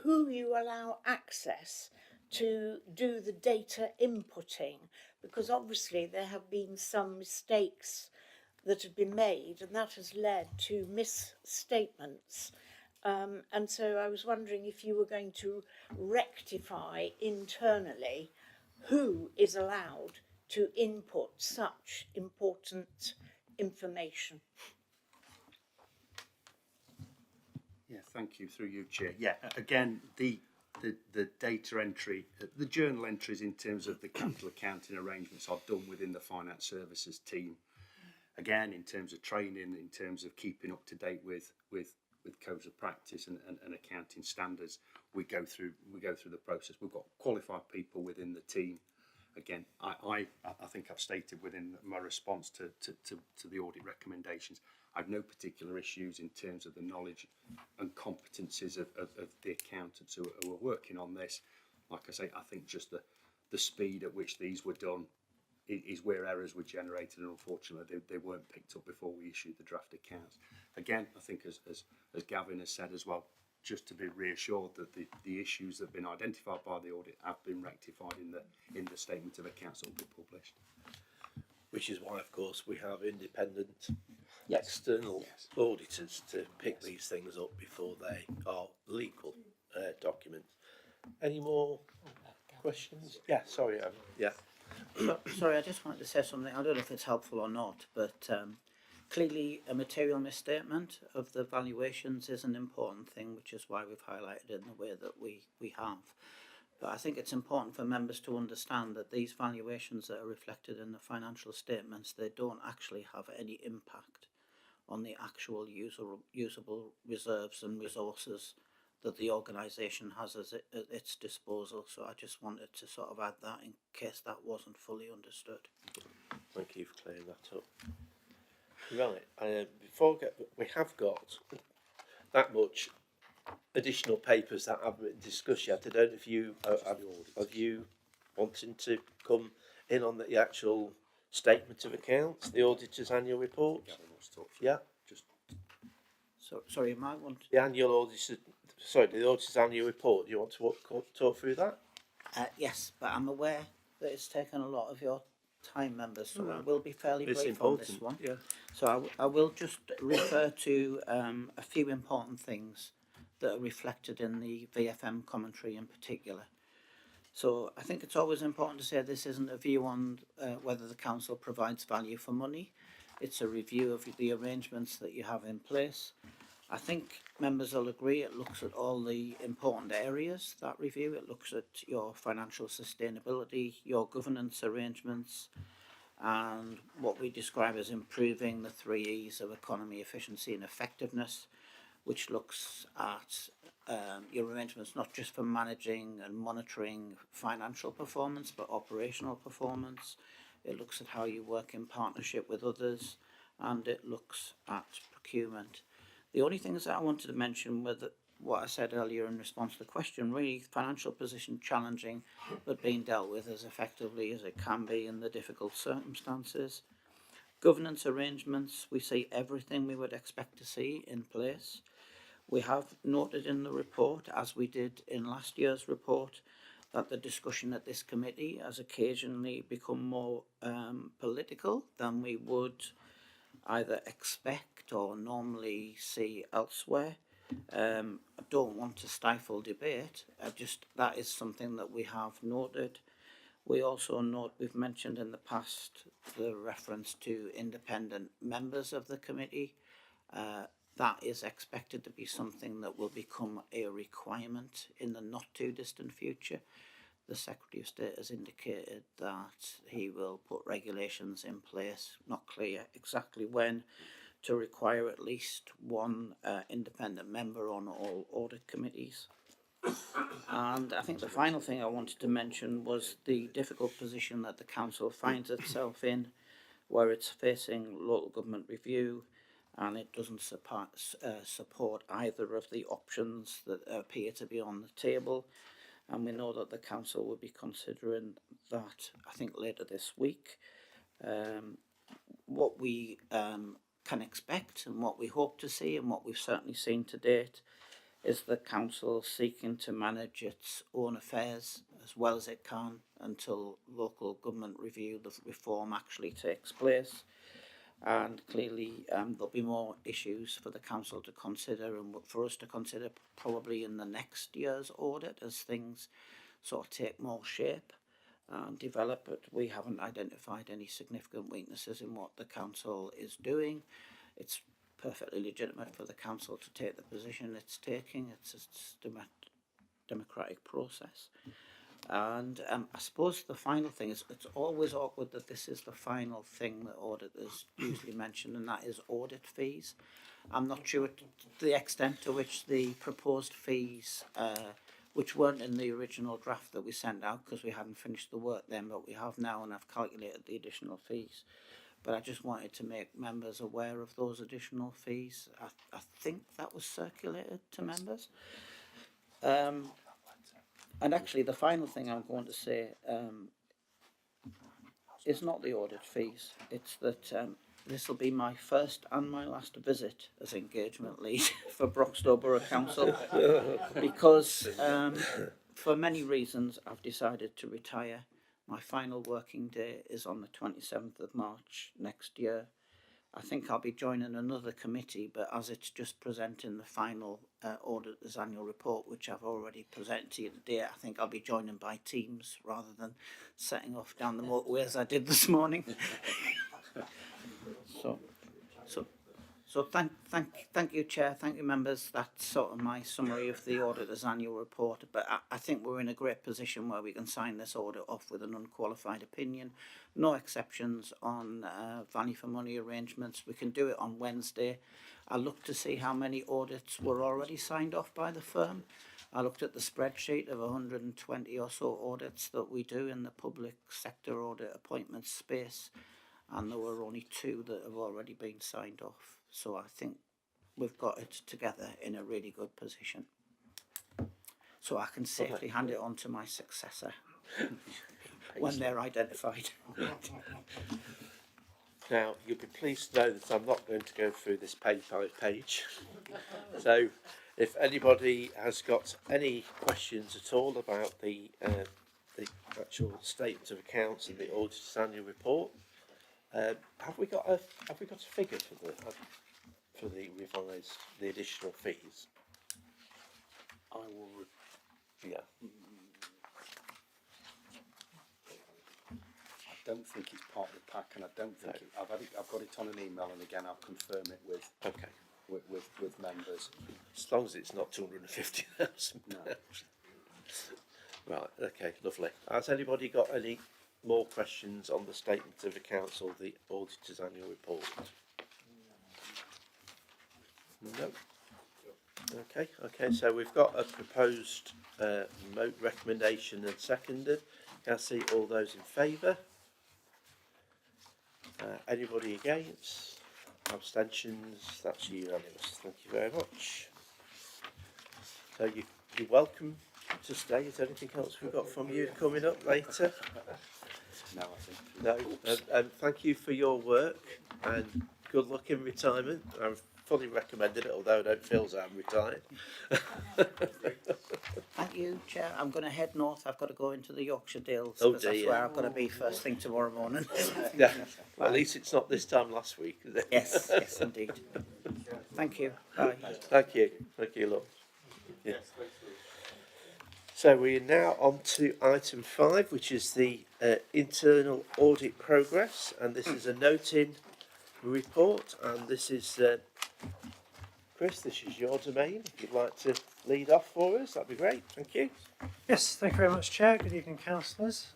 who you allow access to do the data inputting, because obviously there have been some mistakes that have been made, and that has led to misstatements. And so I was wondering if you were going to rectify internally who is allowed to input such important information. Yeah, thank you, through you, Chair. Yeah, again, the data entry, the journal entries in terms of the capital accounting arrangements are done within the finance services team. Again, in terms of training, in terms of keeping up to date with codes of practice and accounting standards, we go through the process. We've got qualified people within the team. Again, I think I've stated within my response to the audit recommendations, I've no particular issues in terms of the knowledge and competencies of the accountants who are working on this. Like I say, I think just the speed at which these were done is where errors were generated, and unfortunately they weren't picked up before we issued the draft accounts. Again, I think as Gavin has said as well, just to be reassured that the issues that have been identified by the audit have been rectified in the statement of accounts that will be published. Which is why, of course, we have independent external auditors to pick these things up before they are legal documents. Any more questions? Yeah, sorry, yeah. Sorry, I just wanted to say something. I don't know if it's helpful or not, but clearly a material misstatement of the valuations is an important thing, which is why we've highlighted it in the way that we have. But I think it's important for members to understand that these valuations that are reflected in the financial statements, they don't actually have any impact on the actual usable reserves and resources that the organisation has at its disposal. So I just wanted to sort of add that in case that wasn't fully understood. Thank you for clearing that up. Right, before we have got that much additional papers that haven't been discussed yet. I don't know if you have you wanting to come in on the actual statement of accounts, the auditor's annual report. Yeah. So sorry, you might want the auditor's annual report. Do you want to talk through that? yes, but I'm aware that it's taken a lot of your time, members, so I will be fairly brief on this one. Yeah. So I will just refer to a few important things that are reflected in the VFM commentary in particular. So I think it's always important to say this isn't a view on whether the council provides value for money. It's a review of the arrangements that you have in place. I think members will agree it looks at all the important areas, that review. It looks at your financial sustainability, your governance arrangements, and what we describe as improving the 3 E's of economy, efficiency and effectiveness, which looks at your arrangements not just for managing and monitoring financial performance, but operational performance. It looks at how you work in partnership with others, and it looks at procurement. The only things that I wanted to mention were what I said earlier in response to the question, really financial position challenging, but being dealt with as effectively as it can be in the difficult circumstances. Governance arrangements, we see everything we would expect to see in place. We have noted in the report, as we did in last year's report, that the discussion at this committee has occasionally become more political than we would either expect or normally see elsewhere. I don't want to stifle debate, that is something that we have noted. We also note, we've mentioned in the past the reference to independent members of the committee. That is expected to be something that will become a requirement in the not too distant future. The Secretary of State has indicated that he will put regulations in place, not clear exactly when, to require at least one independent member on all audit committees. And I think the final thing I wanted to mention was the difficult position that the council finds itself in, where it's facing local government review and it doesn't support either of the options that appear to be on the table. And we know that the council will be considering that, I think, later this week. What we can expect and what we hope to see and what we've certainly seen to date is the council seeking to manage its own affairs as well as it can until local government review, the reform actually takes place. And clearly there'll be more issues for the council to consider and for us to consider probably in the next year's audit as things sort of take more shape and develop. But we haven't identified any significant weaknesses in what the council is doing. It's perfectly legitimate for the council to take the position it's taking. It's a democratic process. And I suppose the final thing is, it's always awkward that this is the final thing that auditors usually mention, and that is audit fees. I'm not sure the extent to which the proposed fees, which weren't in the original draft that we sent out because we hadn't finished the work then, but we have now, and I've calculated the additional fees. But I just wanted to make members aware of those additional fees. I think that was circulated to members. And actually, the final thing I'm going to say is not the audit fees. It's that this will be my first and my last visit as engagement lead for Broxtowe Borough Council because for many reasons I've decided to retire. My final working day is on the 27th of March next year. I think I'll be joining another committee, but as it's just presenting the final auditor's annual report, which I've already presented to you today, I think I'll be joining by teams rather than setting off down the motorway as I did this morning. So thank you, Chair. Thank you, members. That's sort of my summary of the auditor's annual report. But I think we're in a great position where we can sign this audit off with an unqualified opinion. No exceptions on value for money arrangements. We can do it on Wednesday. I looked to see how many audits were already signed off by the firm. I looked at the spreadsheet of 120 or so audits that we do in the public sector audit appointment space, and there were only 2 that have already been signed off. So I think we've got it together in a really good position. So I can safely hand it on to my successor when they're identified. Now, you'll be pleased to know that I'm not going to go through this page by page. So, if anybody has got any questions at all about the actual statement of accounts and the auditor's annual report, have we got a figure for the revised, the additional fees? I will. Yeah. I don't think it's part of the pack, and I don't think I've got it on an email, and again I'll confirm it with with members. As long as it's not 250,000. No. Right. Okay. Lovely. Has anybody got any more questions on the statement of accounts or the auditor's annual report? No. Okay, so we've got a proposed recommendation and seconded. Can I see all those in favour? Anybody against? Abstentions? That's unanimous. Thank you very much. So you're welcome to stay. Is there anything else we've got from you coming up later? No, I think. No, and thank you for your work and good luck in retirement. I've fully recommended it, although I don't feel as I'm retired. Thank you, Chair. I'm going to head north. I've got to go into the Yorkshire Dales. Oh, That's dear. where I've got to be first thing tomorrow morning. Yeah, well, at least it's not this time last week, is it? Yes, indeed. Thank you. Bye. Thank you, Lord. Yeah. So we're now on to item 5, which is the internal audit progress, and this is a note-in report, and this is Chris, this is your domain. If you'd like to lead off for us, that'd be great. Thank you. Yes, thank you very much, Chair. Good evening, councillors.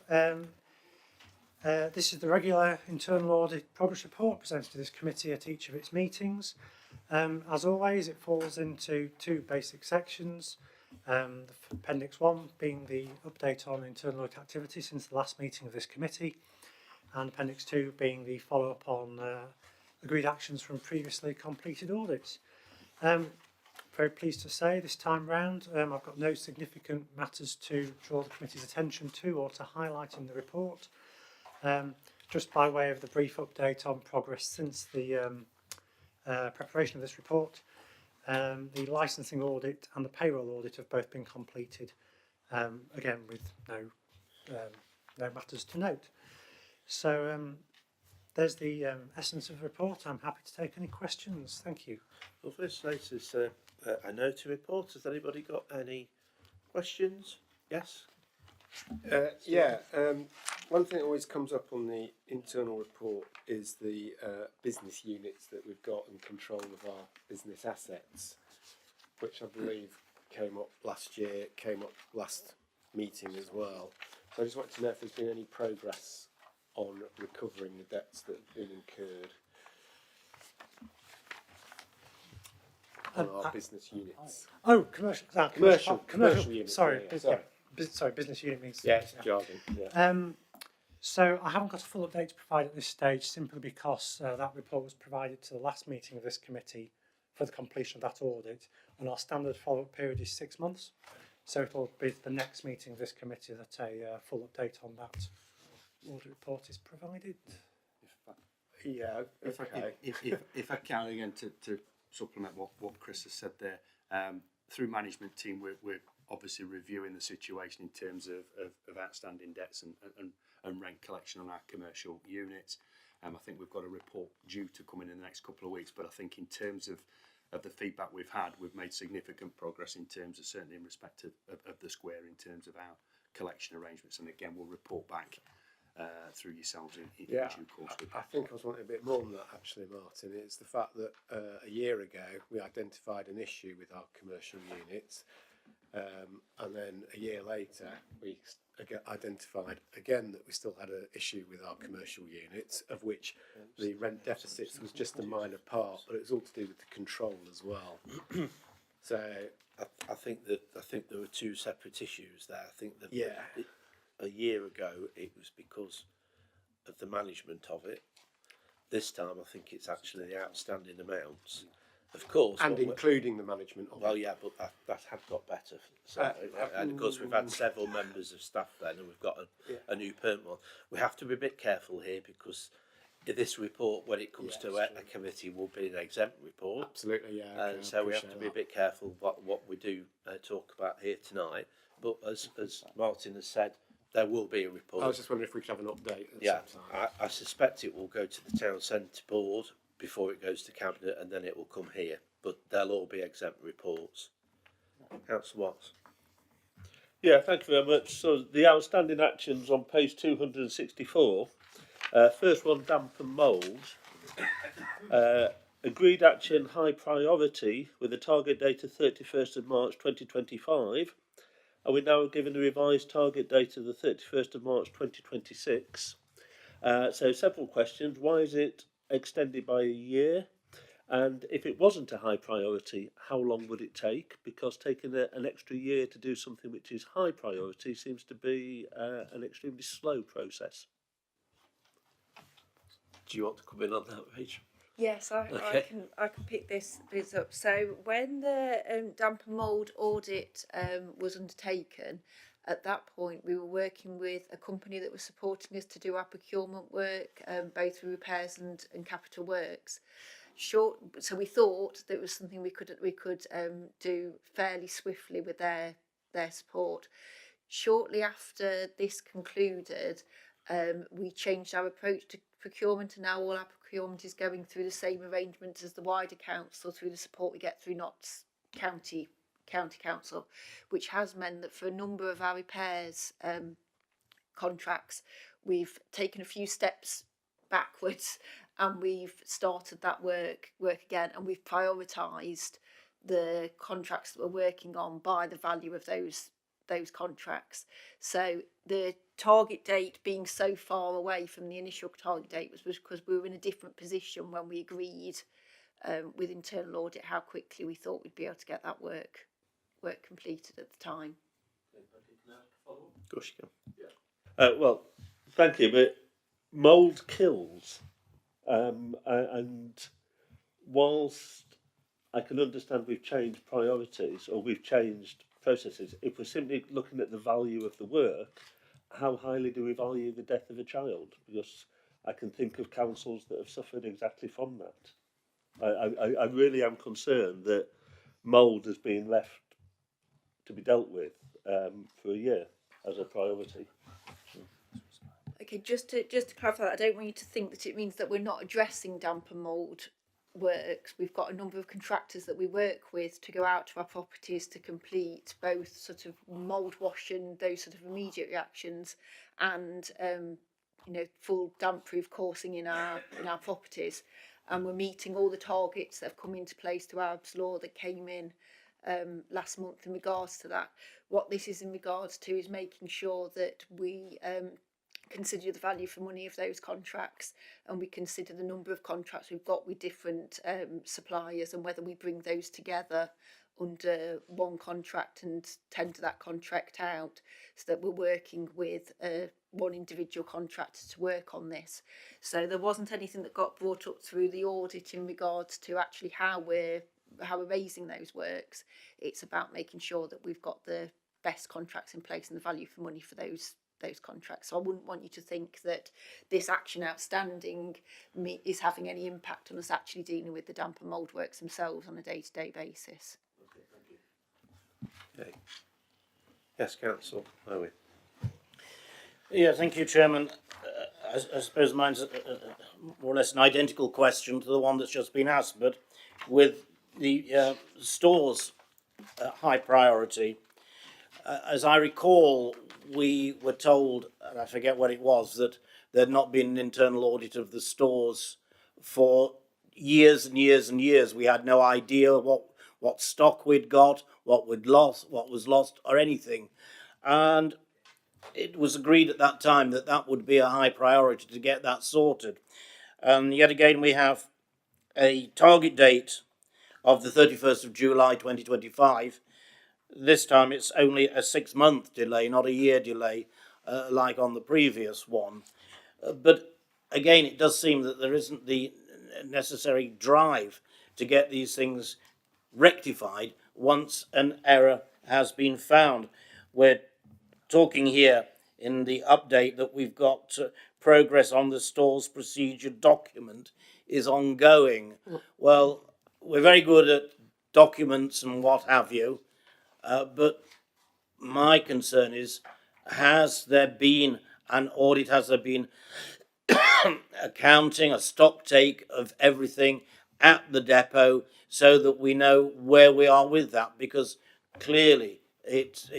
This is the regular internal audit progress report presented to this committee at each of its meetings. As always, it falls into two basic sections. Appendix 1 being the update on internal audit activity since the last meeting of this committee, and Appendix 2 being the follow-up on agreed actions from previously completed audits. Very pleased to say this time round I've got no significant matters to draw the committee's attention to or to highlight in the report. Just by way of the brief update on progress since the preparation of this report, the licensing audit and the payroll audit have both been completed, again with no matters to note. So there's the essence of the report. I'm happy to take any questions. Thank you. Well, first, this is a no to report. Has anybody got any questions? Yes? One thing that always comes up on the internal report is the business units that we've got in control of our business assets, which I believe came up last year, came up last meeting as well. So I just wanted to know if there's been any progress on recovering the debts that have been incurred on our business units. Oh, commercial. Commercial units. Sorry, Sorry. Business unit means. Yeah, it's jargon. Yeah. So I haven't got a full update to provide at this stage, simply because that report was provided to the last meeting of this committee for the completion of that audit, and our standard follow-up period is 6 months. So it will be the next meeting of this committee that a full update on that audit report is provided. Yeah. Okay. If I can again to supplement what Chris has said there, through management team we're obviously reviewing the situation in terms of outstanding debts and rent collection on our commercial units. I think we've got a report due to come in the next couple of weeks, but I think in terms of the feedback we've had, we've made significant progress in terms of, certainly in respect of the square, in terms of our collection arrangements, and again we'll report back through yourselves in due course. I think I was wanting a bit more than that actually, Martin. It's the fact that a year ago we identified an issue with our commercial units, and then a year later we identified again that we still had an issue with our commercial units, of which the rent deficits was just a minor part, but it was all to do with the control as well. So I think there were two separate issues there. I think that yeah. A year ago it was because of the management of it. This time I think it's actually the outstanding amounts. Of course, And including the management of it. Yeah, but that had got better. So, and of course, we've had several members of staff then, and we've got a new permanent one. We have to be a bit careful here, because this report, when it comes to a committee, will be an exempt report. Absolutely, yeah. And so we have to be a bit careful what we do talk about here tonight. But as Martin has said, there will be a report. I was just wondering if we could have an update at some time. I suspect it will go to the town centre board before it goes to cabinet, and then it will come here. But they'll all be exempt reports. Councillor Watts. Yeah, thank you very much. So the outstanding actions on page 264. First one, damp and mould. Agreed action high priority with a target date of 31st of March 2025. Are we now given a revised target date of the 31st of March 2026? So several questions. Why is it extended by a year? And if it wasn't a high priority, how long would it take? Because taking an extra year to do something which is high priority seems to be an extremely slow process. Do you want to come in on that, Rachel? Yes, I can pick this up. So when the damp and mould audit was undertaken, at that point we were working with a company that was supporting us to do our procurement work, both through repairs and capital works. So we thought that it was something we could do fairly swiftly with their support. Shortly after this concluded, we changed our approach to procurement, and now all our procurement is going through the same arrangements as the wider council, through the support we get through Notts County Council, which has meant that for a number of our repairs contracts, we've taken a few steps backwards and we've started that work again, and we've prioritised the contracts that we're working on by the value of those those contracts. So the target date being so far away from the initial target date was because we were in a different position when we agreed with internal audit how quickly we thought we'd be able to get that work completed at the time. Of course you can. Well, thank you, but mould kills, and whilst I can understand we've changed priorities or we've changed processes, if we're simply looking at the value of the work, how highly do we value the death of a child? Because I can think of councils that have suffered exactly from that. I really am concerned that mould has been left to be dealt with for a year as a priority. Okay, just to clarify that, I don't want you to think that it means that we're not addressing damp and mould works. We've got a number of contractors that we work with to go out to our properties to complete both sort of mould washing, those sort of immediate reactions, and full damp proof coursing in our properties. And we're meeting all the targets that have come into place to Arab's Law that came in last month in regards to that. What this is in regards to is making sure that we consider the value for money of those contracts, and we consider the number of contracts we've got with different suppliers, and whether we bring those together under one contract and tender that contract out, so that we're working with one individual contractor to work on this. So there wasn't anything that got brought up through the audit in regards to actually how we're raising those works. It's about making sure that we've got the best contracts in place and the value for money for those contracts. So I wouldn't want you to think that this action outstanding is having any impact on us actually dealing with the damp and mould works themselves on a day-to-day basis. Okay, thank you. Okay. Yes, Council. Owen. Yeah, thank you, Chairman. I suppose mine's more or less an identical question to the one that's just been asked, but with the stores high priority, as I recall, we were told, and I forget what it was, that there'd not been an internal audit of the stores for years and years and years. We had no idea what stock we'd got, what was lost, or anything. And it was agreed at that time that that would be a high priority to get that sorted. And yet again, we have a target date of the 31st of July 2025. This time it's only a 6-month delay, not a year delay, like on the previous one. But again, it does seem that there isn't the necessary drive to get these things rectified once an error has been found. We're talking here in the update that we've got progress on the stores procedure document is ongoing. Well, we're very good at documents and what have you, but my concern is, has there been an audit, has there been accounting, a stock take of everything at the depot so that we know where we are with that? Because clearly it's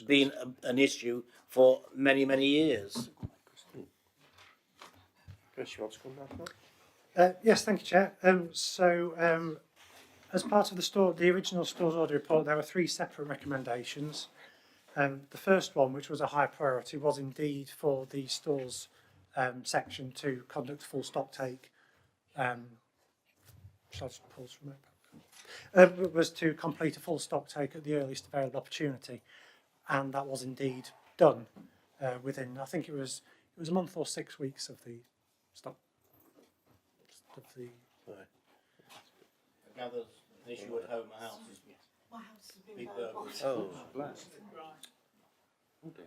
been an issue for many, many years. Chris, you want to come back? Yes, thank you, Chair. As part of the original stores audit report, there were 3 separate recommendations. The first one, which was a high priority, was indeed for the stores section to conduct a full stock take. Shall I just pause from it? Was to complete a full stock take at the earliest available opportunity, and that was indeed done within, I think it was a month or 6 weeks of the stock. I gather the issue at home, a house is My house has been big very burglars. Oh, Bless. oh dear.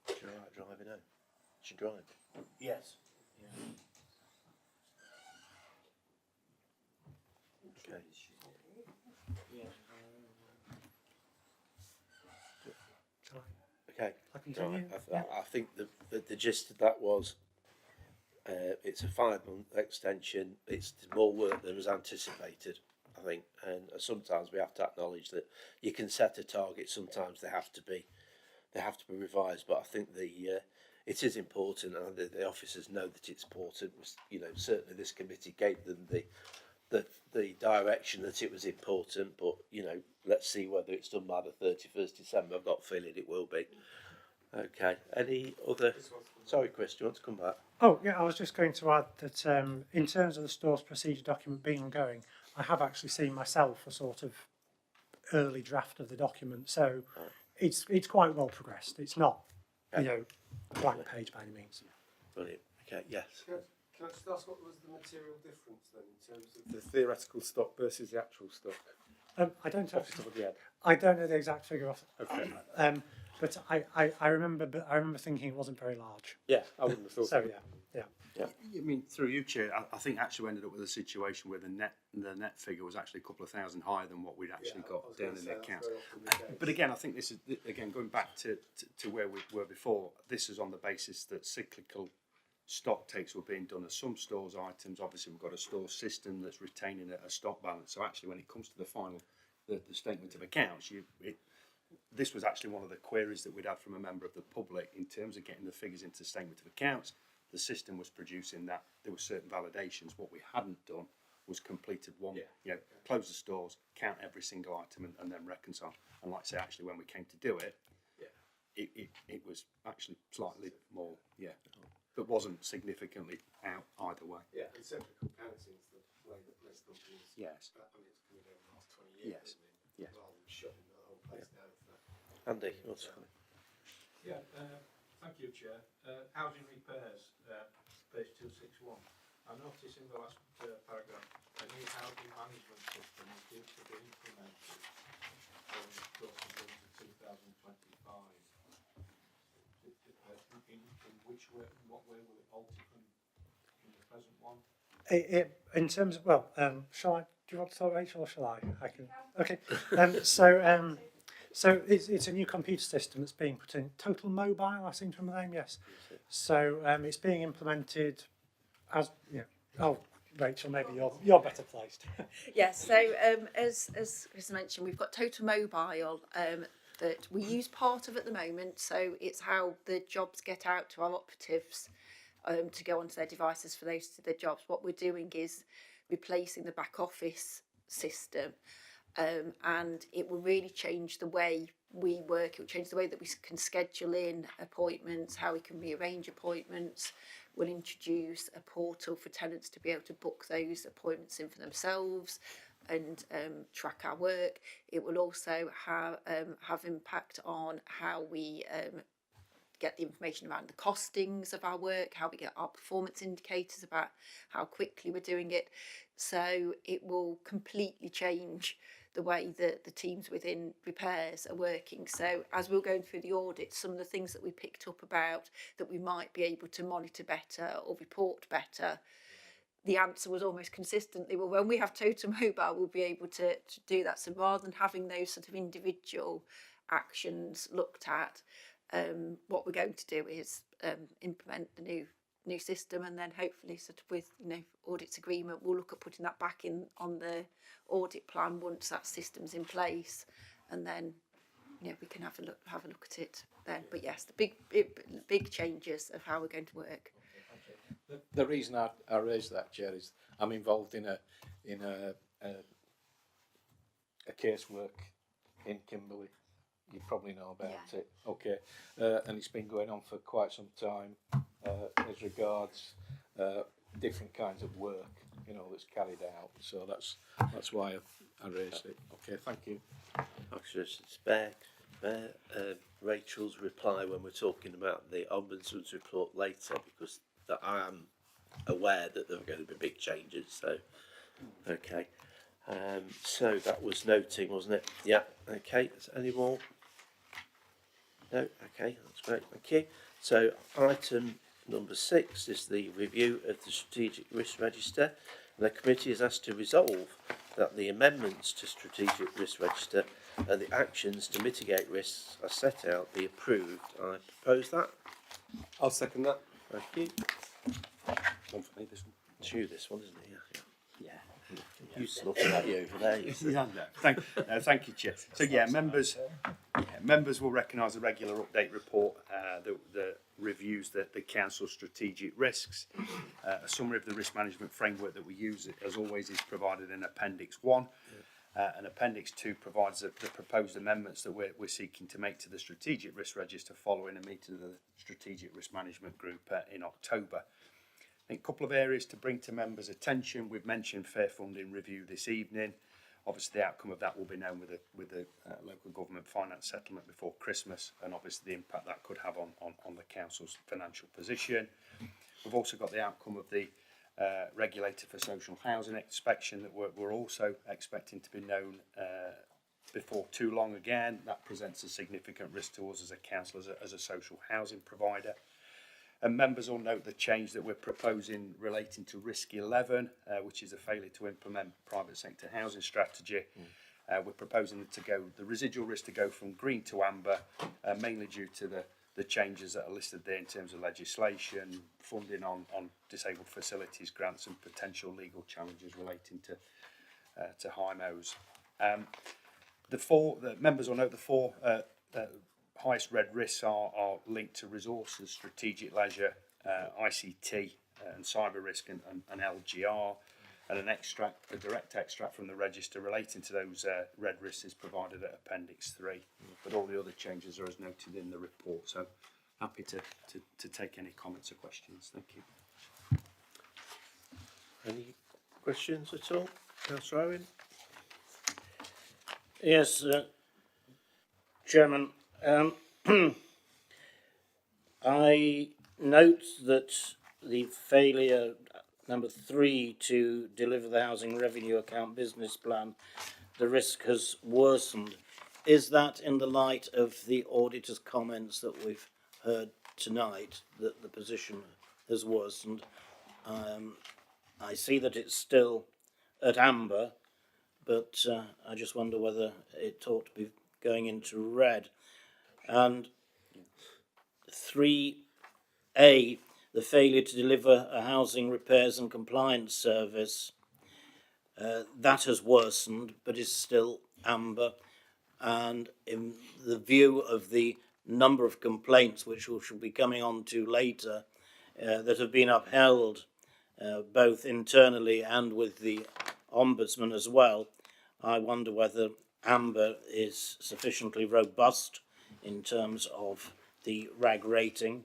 Is she all right driving home? She drive? Yes. Okay. Okay. I continue? Right. I think the gist of that was it's a 5-month extension. It's more work than was anticipated, I think, and sometimes we have to acknowledge that you can set a target. Sometimes they have to be revised. But I think it is important, and the officers know that it's important. You know, certainly this committee gave them the the direction that it was important, but you know, let's see whether it's done by the 31st December. I've got a feeling it will be. Okay. Any other? Sorry, Chris, do you want to come back? Oh, yeah, I was just going to add that in terms of the store's procedure document being ongoing, I have actually seen myself a sort of early draft of the document, so it's quite well progressed. It's not, you know, a blank page by any means. Brilliant. Okay. Yes. Can I just ask what was the material difference then in terms of the theoretical stock versus the actual stock? I don't Off the top of your head. I don't know the exact figure off. Okay. But I remember thinking it wasn't very large. Yeah, I wouldn't have thought So so. yeah. I mean, through you, Chair, I think actually we ended up with a situation where the net figure was actually a couple of thousand higher than what we'd actually got down in the accounts. But again, I think this is, again, going back to where we were before, this is on the basis that cyclical stock takes were being done at some stores items. Obviously, we've got a store system that's retaining a stock balance. So actually, when it comes to the final, the statement of accounts, this was actually one of the queries that we'd had from a member of the public in terms of getting the figures into the statement of accounts. The system was producing that there were certain validations. What we hadn't done was completed one, close the stores, count every single item and then reconcile. And like I say, actually, when we came to do it, it was actually slightly more, but wasn't significantly out either way. Yeah, and cyclical counting is the way that most companies. Yes. I mean, it's coming over the last 20 years. Yes. Yes. Rather than shutting the whole place down for that. Andy, what's Yeah, thank you, Chair. Housing repairs, page 261. I notice in the last paragraph, a new housing management system is due to be implemented from 2025. In which way, what way will it alter from the present one? In terms of, shall I? Do you want to talk, Rachel, or shall I? I can. Okay. So it's a new computer system that's being put in. Total Mobile, I seem to remember the name. Yes. So it's being implemented as Oh, Rachel, maybe you're better placed. Yes. So as Chris mentioned, we've got Total Mobile that we use part of at the moment. So it's how the jobs get out to our operatives to go onto their devices for those to their jobs. What we're doing is replacing the back office system. And it will really change the way we work. It will change the way that we can schedule in appointments, how we can rearrange appointments. We'll introduce a portal for tenants to be able to book those appointments in for themselves and track our work. It will also have impact on how we get the information around the costings of our work, how we get our performance indicators about how quickly we're doing it. So it will completely change the way that the teams within repairs are working. So as we're going through the audit, some of the things that we picked up about that we might be able to monitor better or report better, the answer was almost consistently, well, when we have Total Mobile, we'll be able to do that. So rather than having those sort of individual actions looked at, what we're going to do is implement the new system, and then hopefully sort of with audit's agreement, we'll look at putting that back in on the audit plan once that system's in place, and then we can have a look at it then. But yes, the big changes of how we're going to work. The reason I raised that, Chair, is I'm involved in a casework in Kimberley. You probably know about it. Okay, and it's been going on for quite some time as regards different kinds of work, that's carried out. So that's why I raised it. Okay, thank you. Actually, spare Rachel's reply when we're talking about the Ombudsman's report later, because I am aware that there are going to be big changes. So, okay. So that was noting, wasn't it? Yeah. Okay. Is there any more? No. Okay. That's great. Thank you. So item number 6 is the review of the Strategic Risk Register. The committee is asked to resolve that the amendments to Strategic Risk Register and the actions to mitigate risks as set out be approved. I propose that. I'll second that. Thank you. One for me, this one. It's you, this one, isn't it? Yeah. You looking at you over there. You see. No. Thank you, Chair. So members will recognise the regular update report that reviews the council's strategic risks. A summary of the risk management framework that we use, as always, is provided in Appendix 1. And Appendix 2 provides the proposed amendments that we're seeking to make to the Strategic Risk Register following a meeting of the Strategic Risk Management Group in October. I think a couple of areas to bring to members' attention. We've mentioned fair funding review this evening. Obviously, the outcome of that will be known with the local government finance settlement before Christmas, and obviously the impact that could have on the council's financial position. We've also got the outcome of the regulator for social housing inspection that we're also expecting to be known before too long again. That presents a significant risk to us as a council, as a social housing provider. And members will note the change that we're proposing relating to Risk 11, which is a failure to implement private sector housing strategy. We're proposing the residual risk to go from green to amber, mainly due to the changes that are listed there in terms of legislation, funding on disabled facilities, grants, and potential legal challenges relating to HIMOs. The members will note the four highest red risks are linked to resources, strategic leisure, ICT, and cyber risk, and LGR. And a direct extract from the register relating to those red risks is provided at Appendix 3. But all the other changes are as noted in the report. So happy to take any comments or questions. Thank you. Any questions at all? Councillor Owen? Yes, Chairman. I note that the failure, number 3, to deliver the housing revenue account business plan, the risk has worsened. Is that in the light of the auditor's comments that we've heard tonight, that the position has worsened? I see that it's still at amber, but I just wonder whether it ought to be going into red. And 3A, the failure to deliver a housing repairs and compliance service, that has worsened but is still amber. And in the view of the number of complaints, which we shall be coming on to later, that have been upheld both internally and with the Ombudsman as well, I wonder whether amber is sufficiently robust in terms of the RAG rating.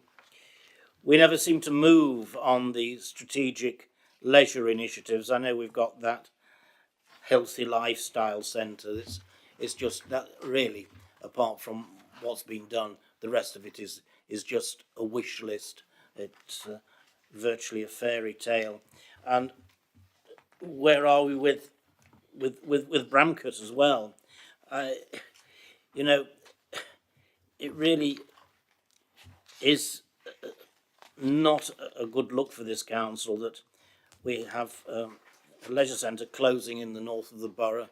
We never seem to move on the strategic leisure initiatives. I know we've got that healthy lifestyle centre. It's just that really, apart from what's been done, the rest of it is just a wish list. It's virtually a fairy tale. And where are we with Bramcote as well? You know, it really is not a good look for this council that we have a leisure centre closing in the north of the borough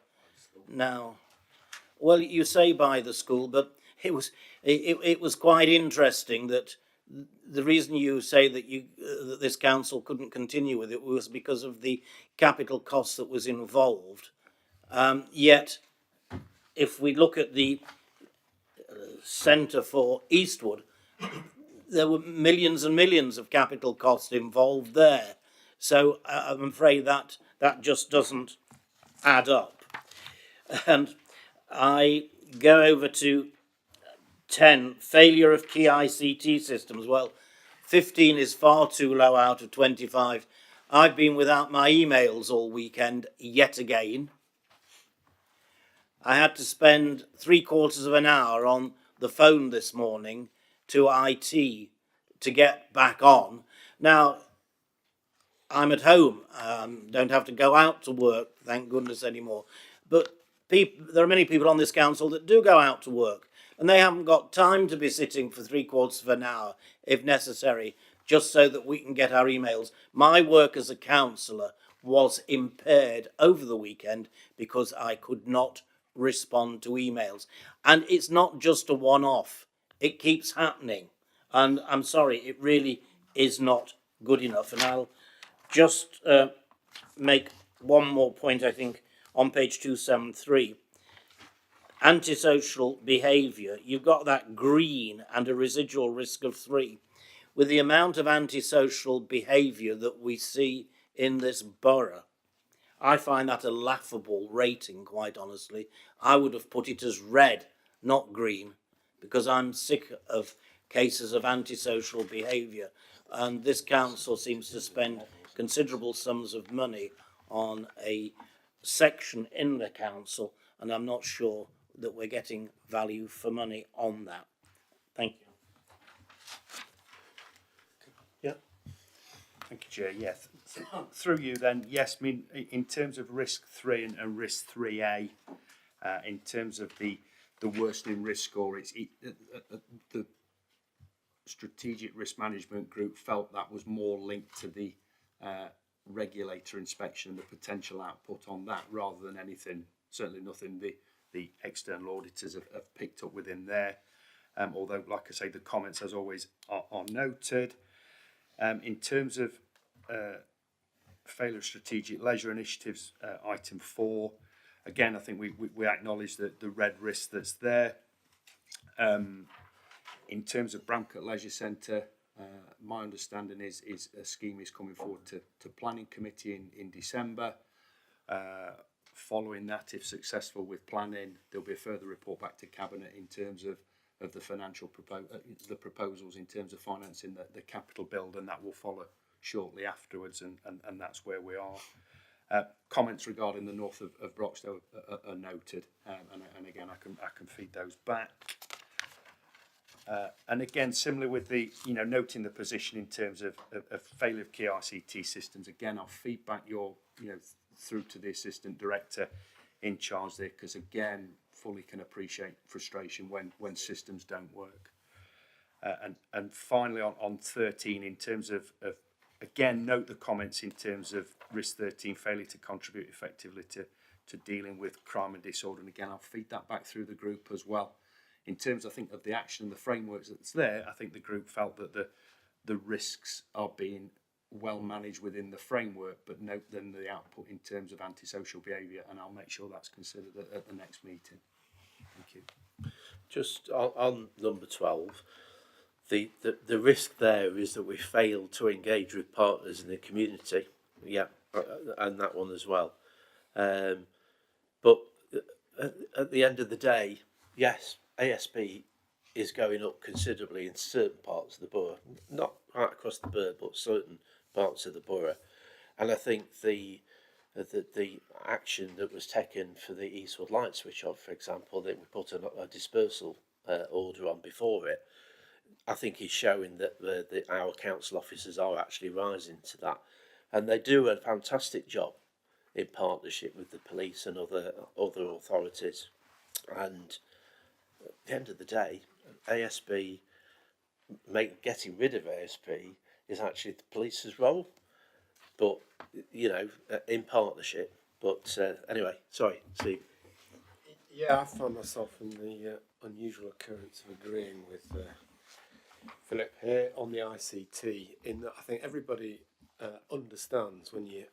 now. Well, you say by the school, but it was quite interesting that the reason you say that that this council couldn't continue with it was because of the capital cost that was involved. Yet, if we look at the centre for Eastwood, there were millions and millions of capital costs involved there. So I'm afraid that just doesn't add up. And I go over to 10, failure of key ICT systems. Well, 15 is far too low out of 25. I've been without my emails all weekend yet again. I had to spend 3/4 of an hour on the phone this morning to IT to get back on. Now, I'm at home, don't have to go out to work, thank goodness, anymore. But there are many people on this council that do go out to work, and they haven't got time to be sitting for 3/4 of an hour, if necessary, just so that we can get our emails. My work as a councillor was impaired over the weekend because I could not respond to emails. And it's not just a one-off. It keeps happening. And I'm sorry, it really is not good enough. And I'll just make one more point, I think, on page 273. Antisocial behaviour. You've got that green and a residual risk of 3. with the amount of antisocial behaviour that we see in this borough, I find that a laughable rating, quite honestly. I would have put it as red, not green, because I'm sick of cases of antisocial behaviour. And this council seems to spend considerable sums of money on a section in the council, and I'm not sure that we're getting value for money on that. Thank you. Thank you, Chair. Yes, through you then. Yes, I mean, in terms of risk 3 and risk 3A, in terms of the worsening risk score, the strategic risk management group felt that was more linked to the regulator inspection and the potential output on that, rather than anything, certainly nothing the external auditors have picked up within there. Although, like I say, the comments, as always, are noted. In terms of failure of strategic leisure initiatives, item 4, again, I think we acknowledge that the red risk that's there. In terms of Bramcote Leisure Centre, my understanding is a scheme is coming forward to planning committee in December. Following that, if successful with planning, there'll be a further report back to cabinet in terms of the financial the proposals in terms of financing the capital build, and that will follow shortly afterwards, and that's where we are. Comments regarding the north of Broxtowe are noted, and again I can feed those back. And again, similar with the, noting the position in terms of failure of key ICT systems, again, I'll feed back through to the Assistant Director in charge there, because again, fully can appreciate frustration when systems don't work. And finally on 13, in terms of again, note the comments in terms of risk 13, failure to contribute effectively to dealing with crime and disorder. And again, I'll feed that back through the group as well. In terms, I think, of the action and the frameworks that's there, I think the group felt that the risks are being well managed within the framework, but note then the output in terms of antisocial behaviour, and I'll make sure that's considered at the next meeting. Thank you. Just on number 12, the risk there is that we failed to engage with partners in the community. Yeah, and that one as well. But at the end of the day, yes, ASP is going up considerably in certain parts of the borough, not right across the borough, but certain parts of the borough. And I think the action that was taken for the Eastwood light switch off, for example, that we put a dispersal order on before it, I think is showing that our council officers are actually rising to that, and they do a fantastic job in partnership with the police and other authorities. And at the end of the day, ASP, getting rid of ASP is actually the police's role, but in partnership. But anyway, sorry, Steve. Yeah, I found myself in the unusual occurrence of agreeing with Philip here on the ICT, in that I think everybody understands when the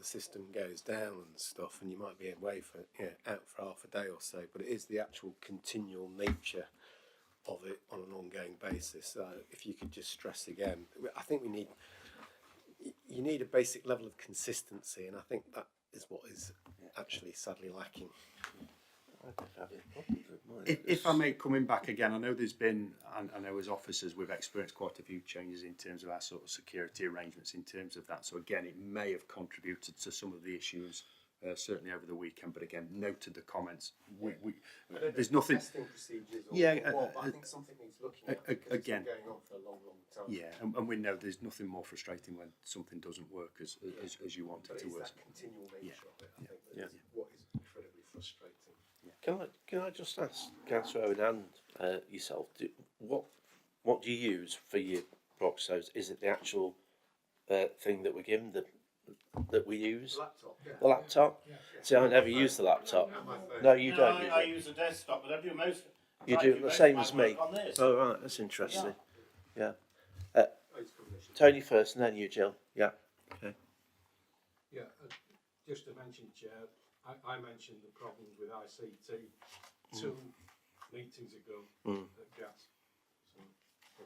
system goes down and stuff, and you might be away for out for half a day or so, but it is the actual continual nature of it on an ongoing basis. If you could just stress again, I think you need a basic level of consistency, and I think that is what is actually sadly lacking. If I may, coming back again, I know there's been, I know as officers we've experienced quite a few changes in terms of our sort of security arrangements in terms of that. So again, it may have contributed to some of the issues, certainly over the weekend. But again, noted the comments. There's nothing. Testing procedures But I think something needs looking at. Again, it's been going on for a long time. Yeah, and we know there's nothing more frustrating when something doesn't work as you want it to work. That continual nature of it, I think, that is what is incredibly frustrating. Can I just ask Councillor Owen and yourself, what do you use for your Broxtows? Is it the actual thing that we're given, that we use? Laptop. Yeah. The laptop? Yeah. See, I never use the laptop. No, you don't use I it. use a desktop, but I do most. You do the same as me. Oh, right, that's interesting. Yeah. Tony first, and then you, Jill. Yeah. Okay. Yeah, just to mention, Chair, I mentioned the problems with ICT 2 meetings ago at GAS. So,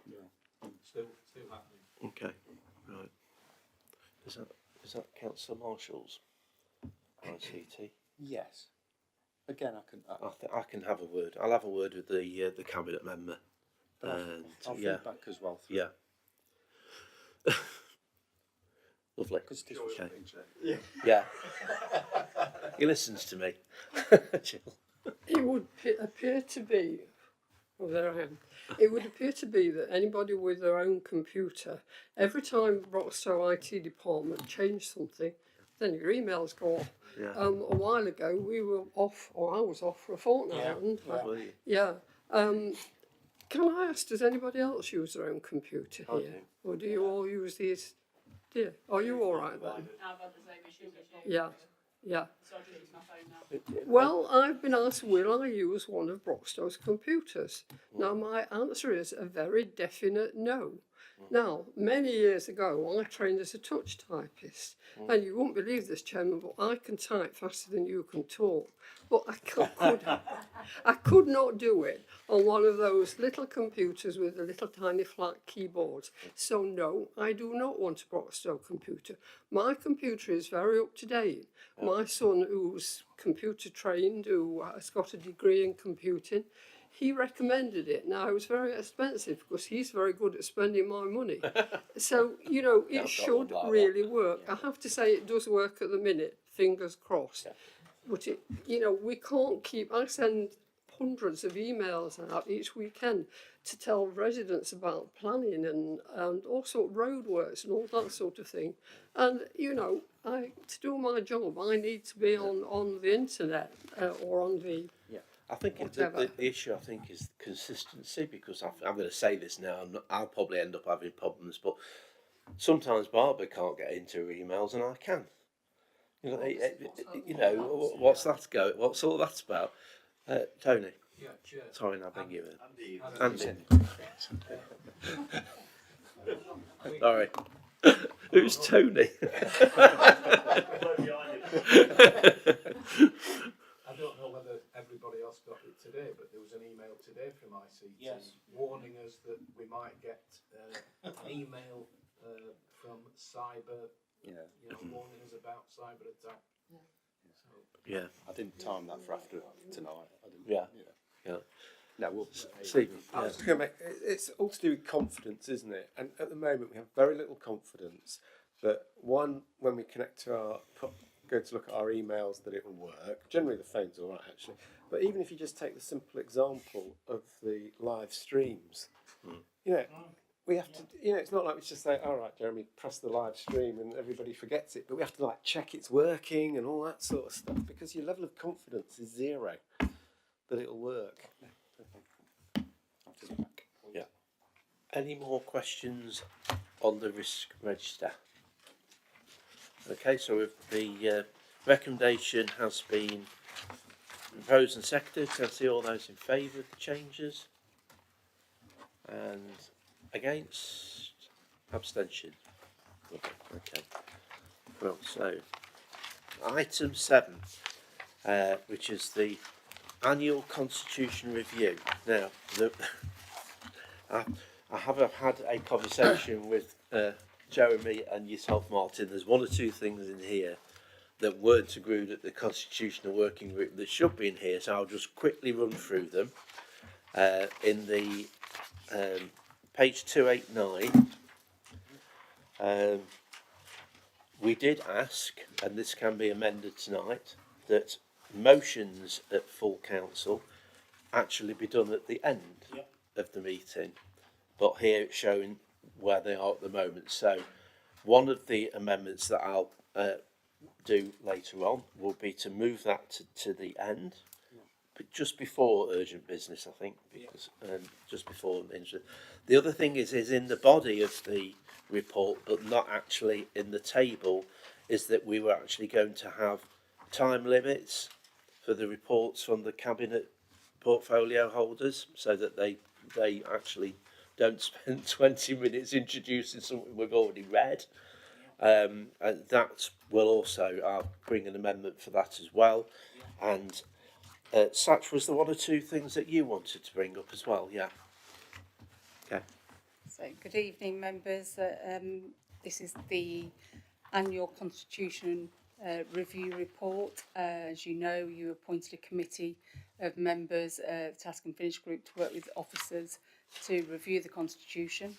Still happening. Okay, right. Is that Councillor Marshall's ICT? Yes. Again, I can have a word. I'll have a word with the cabinet member. And I'll yeah, feedback as well. yeah. Lovely. Okay. Yeah. He listens to me. Jill. It would appear to be, well, there I am. It would appear to be that anybody with their own computer, every time Broxtowe IT department changed something, then your emails go off. Yeah. A while ago, we were off, or I was off for a fortnight. Were you? Yeah. Can I ask, does anybody else use their own computer I here? Or do you all use these? Yeah. Are you all right then? I've had the same issue as well. Yeah. Yeah. So I just use my phone now. Well, I've been asked, will I use one of Broxtowe's computers? Now, my answer is a very definite no. Now, many years ago, I trained as a touch typist, and you won't believe this, Chairman, but I can type faster than you can talk. But I could not do it on one of those little computers with the little tiny flat keyboards. So no, I do not want a Broxtowe computer. My computer is very up to date. My son, who's computer trained, who has got a degree in computing, he recommended it. Now, it was very expensive because he's very good at spending my money. So, you know, it should really work. I have to say it does work at the minute, fingers crossed. Yeah. But, it, you know, we can't keep... I send hundreds of emails out each weekend to tell residents about planning and also roadworks and all that sort of thing. And, you know, to do my job, I need to be on the internet or on the... Yeah. I think the issue, I think, is consistency, because I'm going to say this now, I'll probably end up having problems, but sometimes Barbara can't get into her emails and I can. You know, what's that go? What's all that about? Tony? Yeah, Chair. Sorry, I beg you. Andy. Sorry. Who's Tony? I don't know whether everybody else got it today, but there was an email today from ICT warning us that we might get an email from cyber, you know, warning us about cyber attack. So, Yeah. I didn't time that for after tonight. I didn't. Yeah. No, we'll Steve. I was going to make, it's all to do with confidence, isn't it? And at the moment, we have very little confidence that when we connect to go to look at our emails, that it will work. Generally, the phone's all right, actually. But even if you just take the simple example of the live streams, you know, we have to, you know, it's not like we just say, all right, Jeremy, press the live stream and everybody forgets it. But we have to like check it's working and all that sort of stuff, because your level of confidence is zero that it'll work. Yeah. Any more questions on the risk register? Okay, so if the recommendation has been proposed and seconded, can I see all those in favour of the changes? And against? Abstention? Okay. Well, so item 7, which is the annual constitution review. Now, I have had a conversation with Jeremy and yourself, Martin. There's one or two things in here that weren't agreed at the constitutional working group that should be in here, so I'll just quickly run through them. In the page 289, we did ask, and this can be amended tonight, that motions at full council actually be done at the end of the meeting, but here it's showing where they are at the moment. So one of the amendments that I'll do later on will be to move that to the end, but just before urgent business, I think, because just before the other thing is in the body of the report, but not actually in the table, is that we were actually going to have time limits for the reports from the cabinet portfolio holders, so that they actually don't spend 20 minutes introducing something we've already read. And that will also, I'll bring an amendment for that as well. And such was the one or two things that you wanted to bring up as well, yeah. Okay. So, good evening, members. This is the annual Constitution review report. As you know, you appointed a committee of members, the Task and Finish Group, to work with officers to review the Constitution.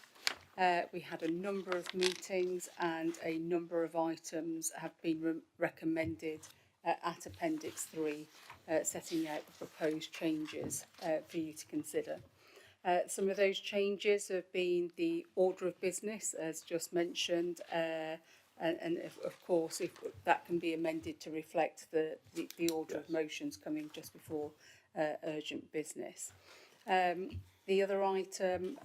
We had a number of meetings and a number of items have been recommended at Appendix 3, setting out the proposed changes for you to consider. Some of those changes have been the order of business, as just mentioned, and of course, if that can be amended to reflect the order of motions coming just before urgent business. The other item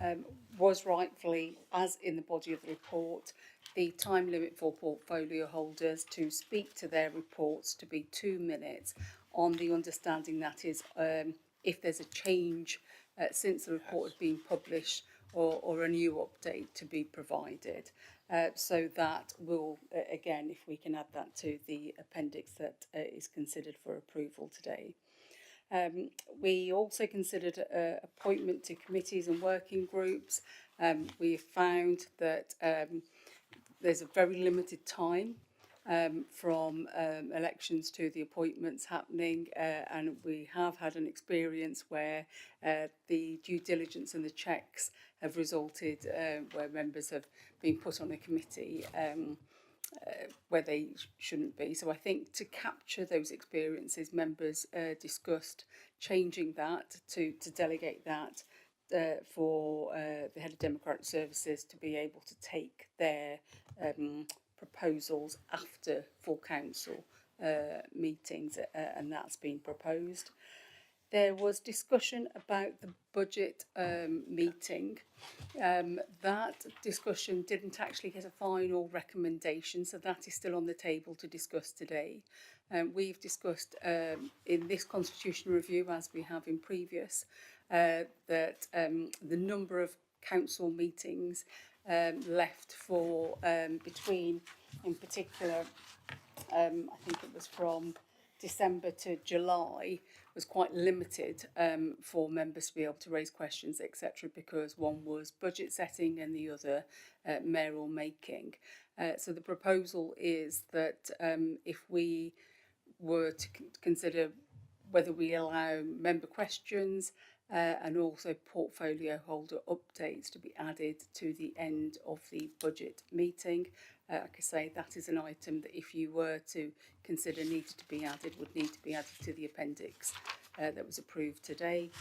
was rightfully, as in the body of the report, the time limit for portfolio holders to speak to their reports to be 2 minutes, on the understanding that is if there's a change since the report has been published or a new update to be provided. So that will, again, if we can add that to the appendix that is considered for approval today. We also considered appointment to committees and working groups. We found that there's a very limited time from elections to the appointments happening, and we have had an experience where the due diligence and the checks have resulted where members have been put on a committee where they shouldn't be. So I think to capture those experiences, members discussed changing that to delegate that for the head of democratic services to be able to take their proposals after full council meetings, and that's been proposed. There was discussion about the budget meeting. That discussion didn't actually get a final recommendation, so that is still on the table to discuss today. We've discussed in this constitution review, as we have in previous, that the number of council meetings left for between, in particular, I think it was from December to July, was quite limited for members to be able to raise questions, etc., because one was budget setting and the other mayoral making. So the proposal is that if we were to consider whether we allow member questions and also portfolio holder updates to be added to the end of the budget meeting. Like I say, that is an item that if you were to consider needed to be added, would need to be added to the appendix that was approved today.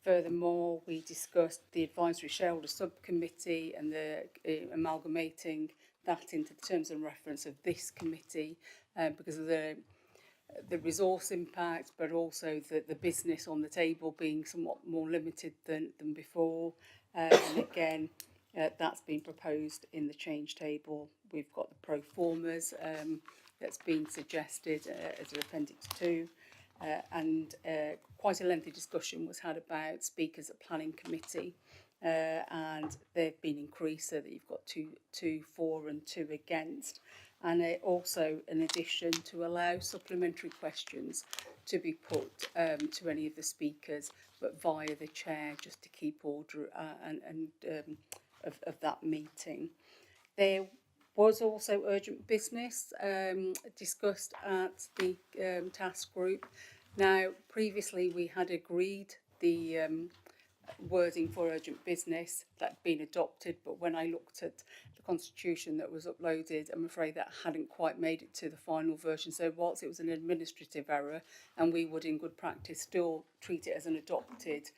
Furthermore, we discussed the advisory shareholder subcommittee and the amalgamating that into the terms and reference of this committee because of the resource impact, but also the business on the table being somewhat more limited than before. And again, that's been proposed in the change table. We've got the pro formas that's been suggested as an appendix 2. And quite a lengthy discussion was had about speakers at planning committee, and they've been increased so that you've got two for and 2 against. And also, in addition, to allow supplementary questions to be put to any of the speakers, but via the chair, just to keep order of that meeting. There was also urgent business discussed at the task group. Now, previously we had agreed the wording for urgent business that had been adopted, but when I looked at the constitution that was uploaded, I'm afraid that hadn't quite made it to the final version. So whilst it was an administrative error, and we would in good practice still treat it as an adopted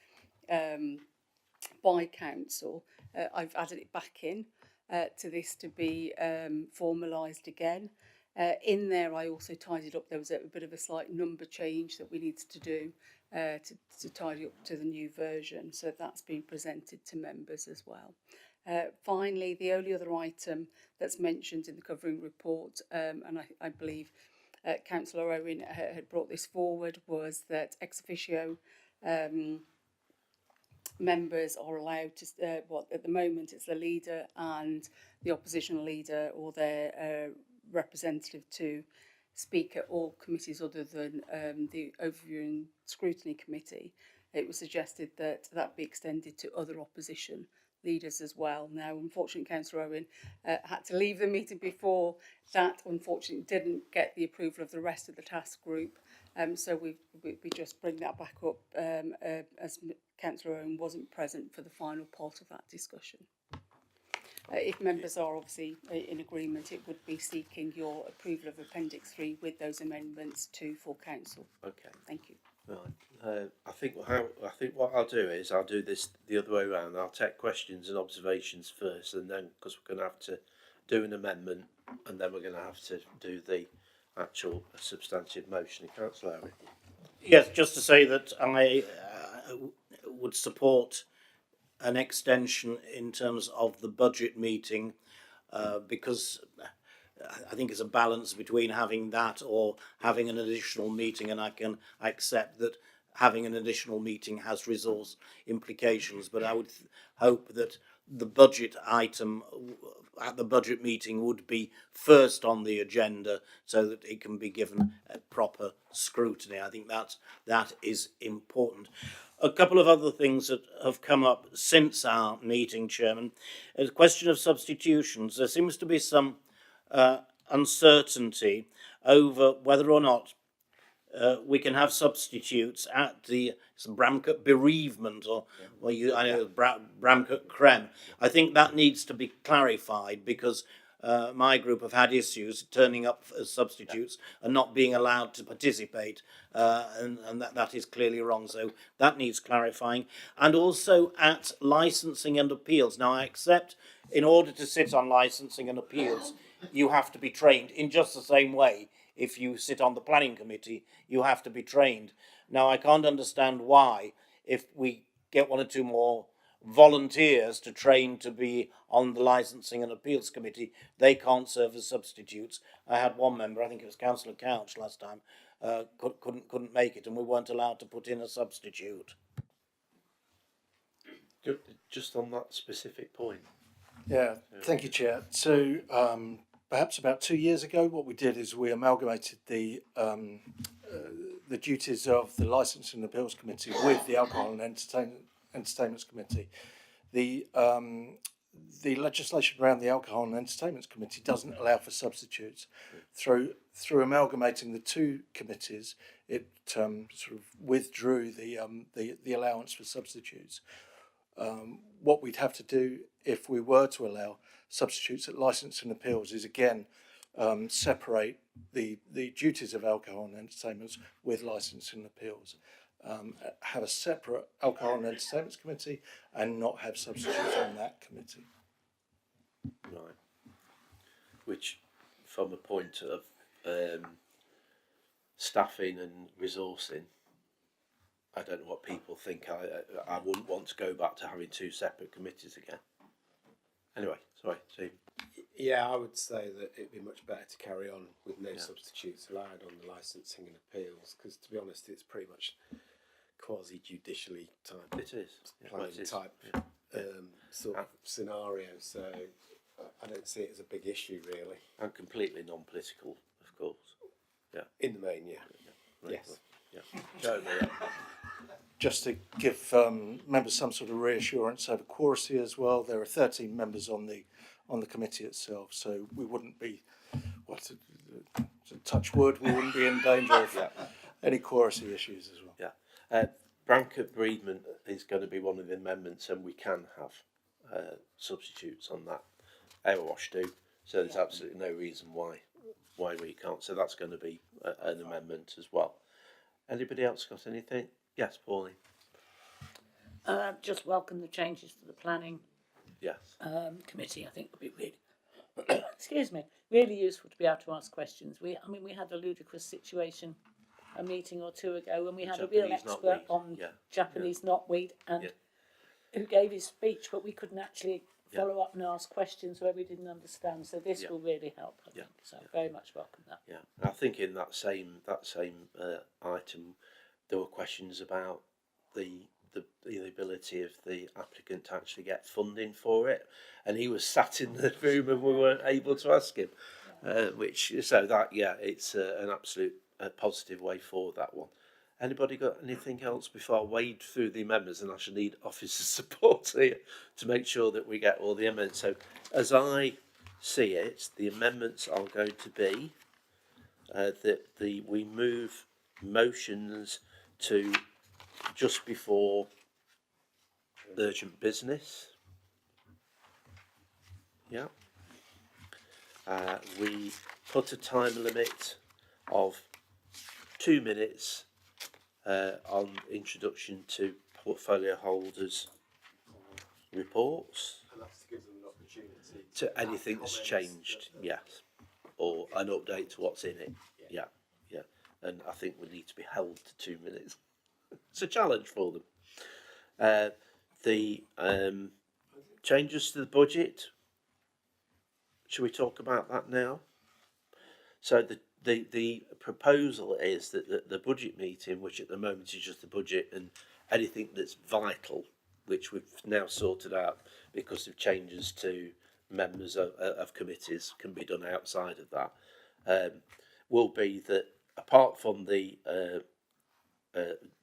by council, I've added it back in to this to be formalised again. In there, I also tidied up. There was a bit of a slight number change that we needed to do to tidy up to the new version. So that's been presented to members as well. Finally, the only other item that's mentioned in the covering report, and I believe Councillor Owen had brought this forward, was that ex officio members are allowed to, at the moment it's the leader and the opposition leader or their representative to speak at all committees other than the Overview and Scrutiny Committee. It was suggested that that be extended to other opposition leaders as well. Now, unfortunately, Councillor Owen had to leave the meeting before that. Unfortunately, didn't get the approval of the rest of the task group. So we just bring that back up as Councillor Owen wasn't present for the final part of that discussion. If members are obviously in agreement, it would be seeking your approval of Appendix 3 with those amendments to full council. Okay. Thank you. Right. I think what I'll do is I'll do this the other way around. I'll take questions and observations first, and then because we're going to have to do an amendment, and then we're going to have to do the actual substantive motion. Councillor Harry. Yes, just to say that I would support an extension in terms of the budget meeting because I think it's a balance between having that or having an additional meeting, and I can accept that having an additional meeting has resource implications, but I would hope that the budget item at the budget meeting would be first on the agenda so that it can be given a proper scrutiny. I think that is important. A couple of other things that have come up since our meeting, Chairman, is a question of substitutions. There seems to be some uncertainty over whether or not we can have substitutes at the Bramcote bereavement or Bramcote Creme. I think that needs to be clarified because my group have had issues turning up as substitutes and not being allowed to participate, and that is clearly wrong. So that needs clarifying. And also at licensing and appeals. Now I accept in order to sit on licensing and appeals, you have to be trained in just the same way. If you sit on the planning committee, you have to be trained. Now, I can't understand why, if we get one or two more volunteers to train to be on the licensing and appeals committee, they can't serve as substitutes. I had one member, I think it was Councillor Couch last time, couldn't make it, and we weren't allowed to put in a substitute. Just on that specific point. Yeah, thank you, Chair. So perhaps about 2 years ago, what we did is we amalgamated the duties of the Licensing and Appeals Committee with the Alcohol and Entertainments Committee. The legislation around the Alcohol and Entertainments Committee doesn't allow for substitutes. Through amalgamating the two committees, it sort of withdrew the allowance for substitutes. What we'd have to do if we were to allow substitutes at licence and appeals is again separate the duties of alcohol and entertainments with licence and appeals. Have a separate alcohol and entertainments committee and not have substitutes on that committee. Right. Which, from a point of staffing and resourcing, I don't know what people think. I wouldn't want to go back to having two separate committees again. Anyway, sorry, Steve. Yeah, I would say that it'd be much better to carry on with no substitutes allowed on the licensing and appeals, because to be honest, it's pretty much quasi-judicially type. It is. Playing type sort of scenario. So I don't see it as a big issue really. And completely non-political, of course. Yeah. In the main, yeah. Right. Yes. Yeah. Jeremy, yeah. Just to give members some sort of reassurance over quoracy as well, there are 13 members on the committee itself, so we wouldn't be, to touch wood, we wouldn't be in danger of any quoracy issues as well. Yeah. Bramcote bereavement is going to be one of the amendments, and we can have substitutes on that. Airwash do, so there's absolutely no reason why we can't. So that's going to be an amendment as well. Anybody else got anything? Yes, Pauline. Just welcome the changes to the planning committee. I think would be really, excuse me, really useful to be able to ask questions. We had a ludicrous situation a meeting or two ago when we had a real expert on Japanese knotweed and who gave his speech, but we couldn't actually follow up and ask questions where we didn't understand. So this will really help. I think. So very much welcome that. Yeah, I think in that same item, there were questions about the ability of the applicant to actually get funding for it, and he was sat in the room and we weren't able to ask him. It's an absolute positive way forward, that one. Anybody got anything else before I wade through the amendments? And I should need officer support here to make sure that we get all the amendments. So as I see it, the amendments are going to be that we move motions to just before urgent business. Yeah. We put a time limit of 2 minutes on introduction to portfolio holders' reports. And that's to give them an opportunity To anything that's changed, yes, or an update to what's in it. Yeah, yeah. And I think we need to be held to 2 minutes. It's a challenge for them. The changes to the budget. Should we talk about that now? So the proposal is that the budget meeting, which at the moment is just the budget and anything that's vital, which we've now sorted out because of changes to members of committees, can be done outside of that, will be that apart from the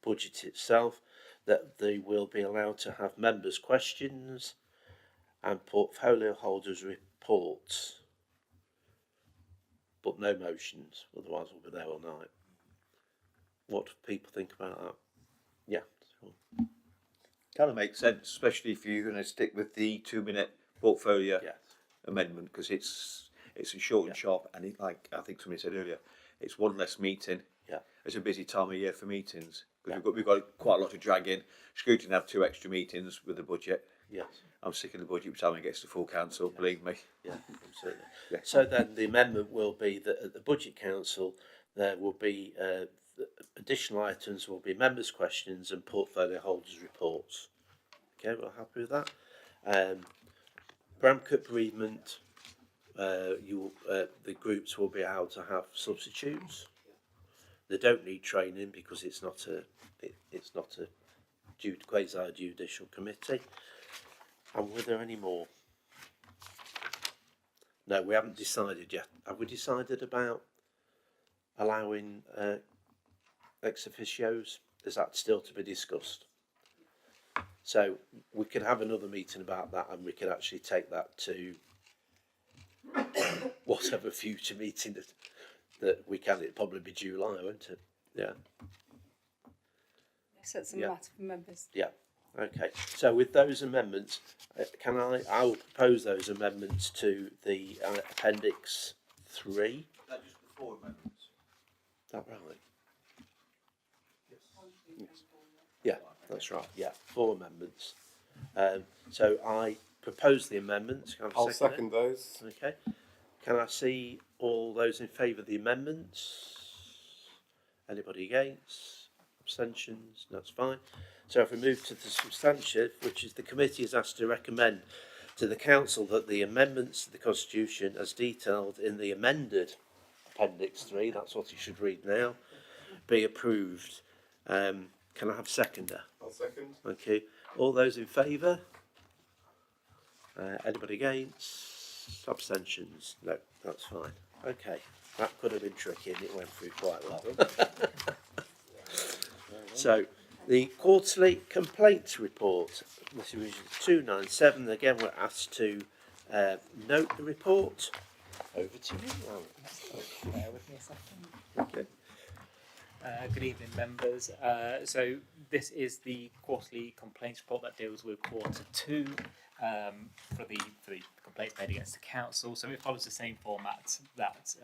budget itself, that they will be allowed to have members' questions and portfolio holders' reports, but no motions, otherwise we'll be there all night. What do people think about that? Yeah. Kind of makes sense, especially if you're going to stick with the 2 minute portfolio amendment, because it's a short and sharp, and it, like I think somebody said earlier, it's one less meeting. Yeah. It's a busy time of year for meetings, because we've got quite a lot to drag in. Scrooge can have 2 extra meetings with the budget. Yes. I'm sick of the budget by the time it gets to full council, believe me. Yeah, absolutely. Yeah. So then the amendment will be that at the Budget Council there will be additional items will be members' questions and portfolio holders' reports. Okay, we're happy with that. Bramcote bereavement, the groups will be able to have substitutes. They don't need training because it's not a quasi judicial committee. And were there any more? No, we haven't decided yet. Have we decided about allowing ex officios? Is that still to be discussed? So we could have another meeting about that, and we could actually take that to whatever future meeting that we can. It'd probably be July, won't it? Yeah. Yes, that's a matter for members. Yeah. Okay. So with those amendments, I will propose those amendments to the Appendix 3. That just the 4 amendments. Is that right? Yes. Yeah, that's right. Yeah, 4 amendments. So I propose the amendments. I'll second those. Okay. Can I see all those in favour of the amendments? Anybody against? Abstentions? That's fine. So if we move to the substantive, which is the committee is asked to recommend to the council that the amendments to the constitution as detailed in the amended Appendix 3, that's what you should read now, be approved. Can I have a seconder? I'll second. Okay. All those in favour? Anybody against? Abstentions? No, that's fine. Okay. That could have been tricky and it went through quite well. So, the quarterly complaints report, this is 297. Again, we're asked to note the report. Over to you. Bear with me a second. Okay. Good evening, members. So this is the quarterly complaints report that deals with quarter 2 for the complaints made against the council. So it follows the same format that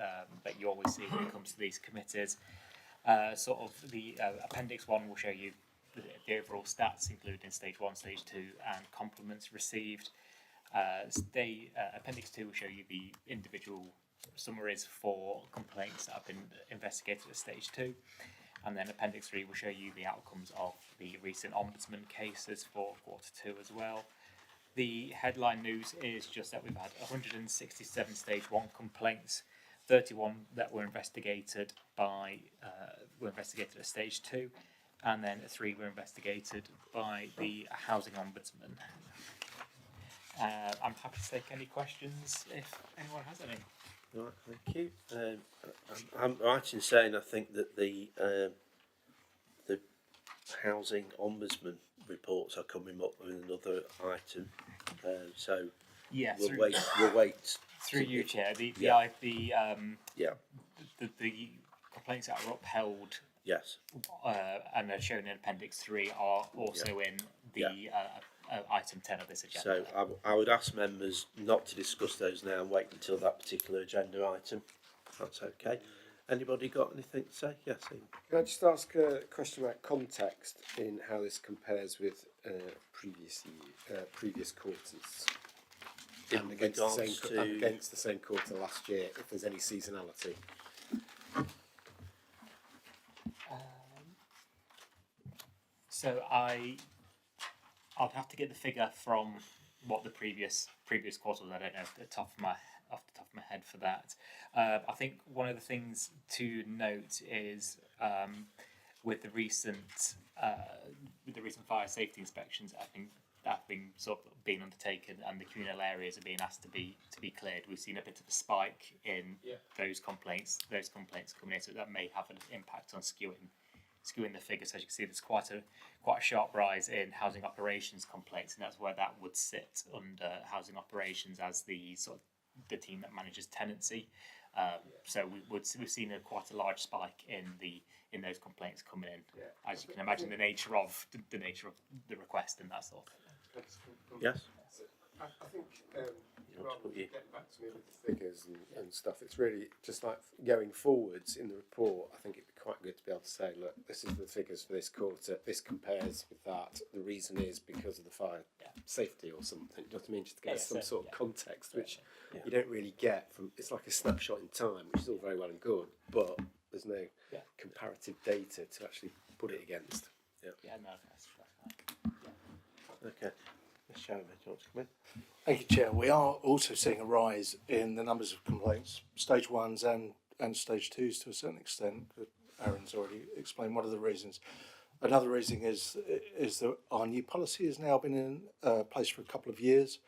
you always see when it comes to these committees. Sort of the Appendix 1 will show you the overall stats, including Stage 1, Stage 2, and compliments received. Appendix 2 will show you the individual summaries for complaints that have been investigated at Stage 2. And then Appendix 3 will show you the outcomes of the recent Ombudsman cases for quarter 2 as well. The headline news is just that we've had 167 Stage 1 complaints, 31 that were investigated at Stage 2, and then 3 were investigated by the Housing Ombudsman. I'm happy to take any questions if anyone has any. Right, thank you. I'm right in saying I think that the housing ombudsman reports are coming up with another item. So Yeah, we'll wait. Through you, Chair. The complaints that are upheld. Yes. And are shown in Appendix 3 are also in the item 10 of this agenda. So I would ask members not to discuss those now and wait until that particular agenda item. That's okay. Anybody got anything to say? Yes. Ian. Can I just ask a question about context in how this compares with previous quarters? And against the same quarter last year, if there's any seasonality. So I'll have to get the figure from what the previous quarter was. I don't know off the top of my head for that. I think one of the things to note is with the recent fire safety inspections, I think that being being undertaken and the communal areas are being asked to be cleared. We've seen a bit of a spike in those complaints coming in, so that may have an impact on skewing the figures. As you can see, there's quite a sharp rise in housing operations complaints, and that's where that would sit under housing operations as the the team that manages tenancy. So we've seen quite a large spike in those complaints coming in. As you can imagine, the nature of the request and that sort of thing. Yes. I think rather than getting back to me with the figures and stuff, it's really just like going forwards in the report. I think it'd be quite good to be able to say, look, this is the figures for this quarter. This compares with that. The reason is because of the fire safety or something. Do you know what I mean? Just to get some sort of context, which you don't really get from. It's like a snapshot in time, which is all very well and good, but there's no comparative data to actually put it against. No, that's Okay. Ms. Sherman, do you want to come in? Thank you, Chair. We are also seeing a rise in the numbers of complaints, stage 1s and stage 2s to a certain extent. Aaron's already explained one of the reasons. Another reason is that our new policy has now been in place for a couple of years,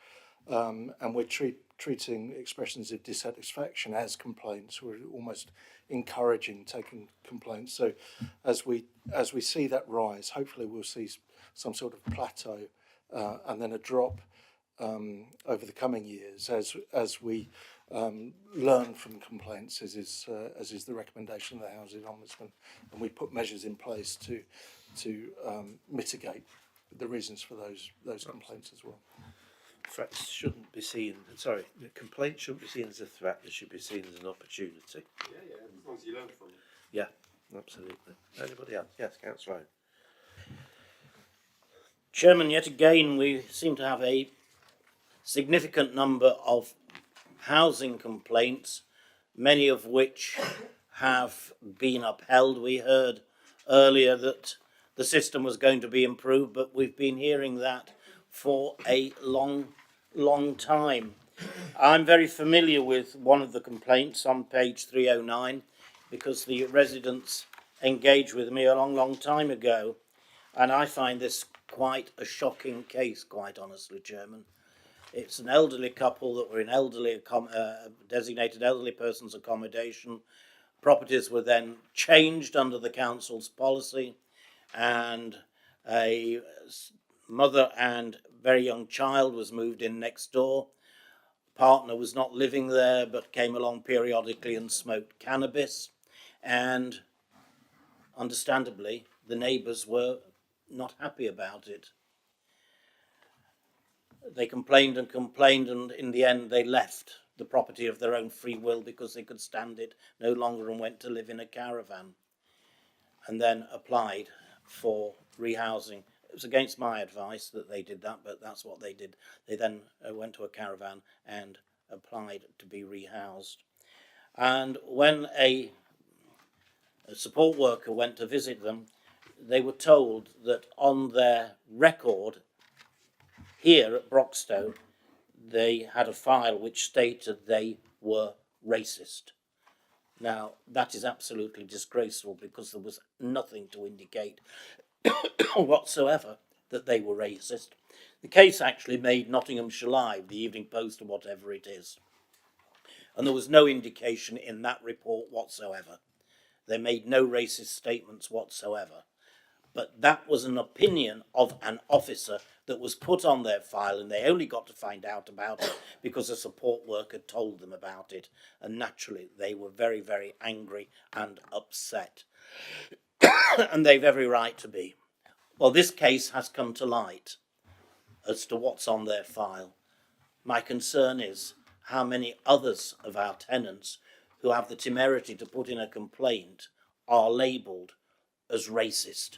and we're treating expressions of dissatisfaction as complaints. We're almost encouraging taking complaints. So as we see that rise, hopefully we'll see some sort of plateau and then a drop over the coming years as we learn from complaints, as is the recommendation of the Housing Ombudsman, and we put measures in place to mitigate the reasons for those complaints as well. Threats shouldn't be seen. Sorry, complaints shouldn't be seen as a threat. They should be seen as an opportunity. Yeah, as long as you learn from it. Yeah, absolutely. Anybody else? Yes, Councillor Owen. Chairman, yet again we seem to have a significant number of housing complaints, many of which have been upheld. We heard earlier that the system was going to be improved, but we've been hearing that for a long time. I'm very familiar with one of the complaints on page 309 because the residents engaged with me a long time ago, and I find this quite a shocking case, quite honestly, Chairman. It's an elderly couple that were in designated elderly persons accommodation. Properties were then changed under the council's policy, and a mother and very young child was moved in next door. Partner was not living there but came along periodically and smoked cannabis, and understandably the neighbours were not happy about it. They complained and in the end they left the property of their own free will because they could stand it no longer and went to live in a caravan, and then applied for rehousing. It was against my advice that they did that, but that's what they did. They then went to a caravan and applied to be rehoused. And when a support worker went to visit them, they were told that on their record here at Broxtowe, they had a file which stated they were racist. Now, that is absolutely disgraceful because there was nothing to indicate whatsoever that they were racist. The case actually made Nottinghamshire Live, the Evening Post or whatever it is. And there was no indication in that report whatsoever. They made no racist statements whatsoever. But that was an opinion of an officer that was put on their file, and they only got to find out about it because a support worker told them about it. And naturally, they were very, very angry and upset. And they've every right to be. Well, this case has come to light as to what's on their file. My concern is how many others of our tenants who have the temerity to put in a complaint are labelled as racist.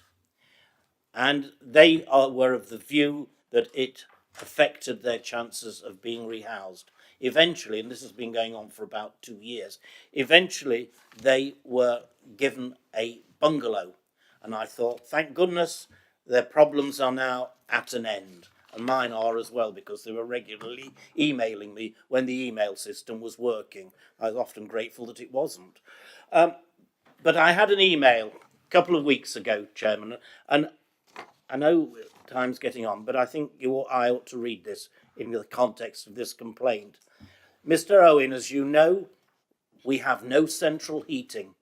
And they were of the view that it affected their chances of being rehoused. Eventually, and this has been going on for about 2 years, eventually they were given a bungalow. And I thought, thank goodness, their problems are now at an end. And mine are as well, because they were regularly emailing me when the email system was working. I was often grateful that it wasn't. But I had an email a couple of weeks ago, Chairman, and I know time's getting on, but I think I ought to read this in the context of this complaint. Mr. Owen, as you know, we have no central heating.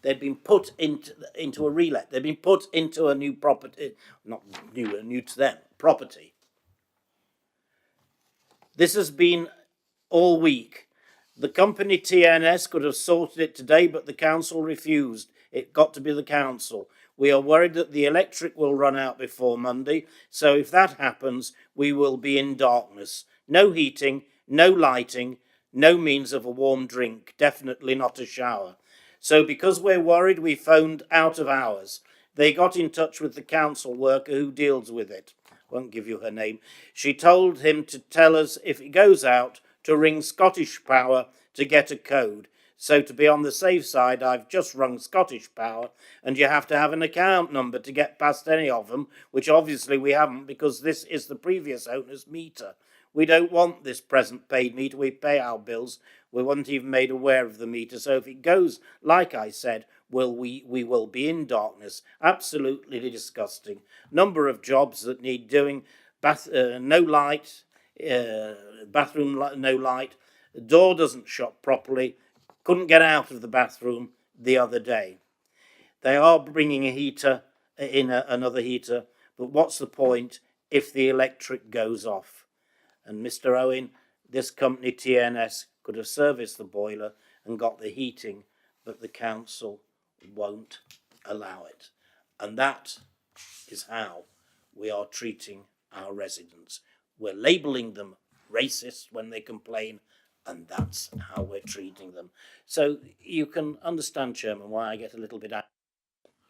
They'd been put into a relet. They'd been put into a new property, not new to them, property. This has been all week. The company TNS could have sorted it today, but the council refused. It got to be the council. We are worried that the electric will run out before Monday, so if that happens, we will be in darkness. No heating, no lighting, no means of a warm drink, definitely not a shower. So because we're worried, we phoned out of hours. They got in touch with the council worker who deals with it. Won't give you her name. She told him to tell us if it goes out to ring Scottish Power to get a code. So to be on the safe side, I've just rung Scottish Power, and you have to have an account number to get past any of them, which obviously we haven't because this is the previous owner's meter. We don't want this present paid meter. We pay our bills. We weren't even made aware of the meter. So if it goes, like I said, we will be in darkness. Absolutely disgusting. Number of jobs that need doing. No light. Bathroom, no light. The door doesn't shut properly. Couldn't get out of the bathroom the other day. They are bringing a heater in, another heater, but what's the point if the electric goes off? And Mr. Owen, this company TNS could have serviced the boiler and got the heating, but the council won't allow it. And that is how we are treating our residents. We're labelling them racist when they complain, and that's how we're treating them. So you can understand, Chairman, why I get a little bit angry.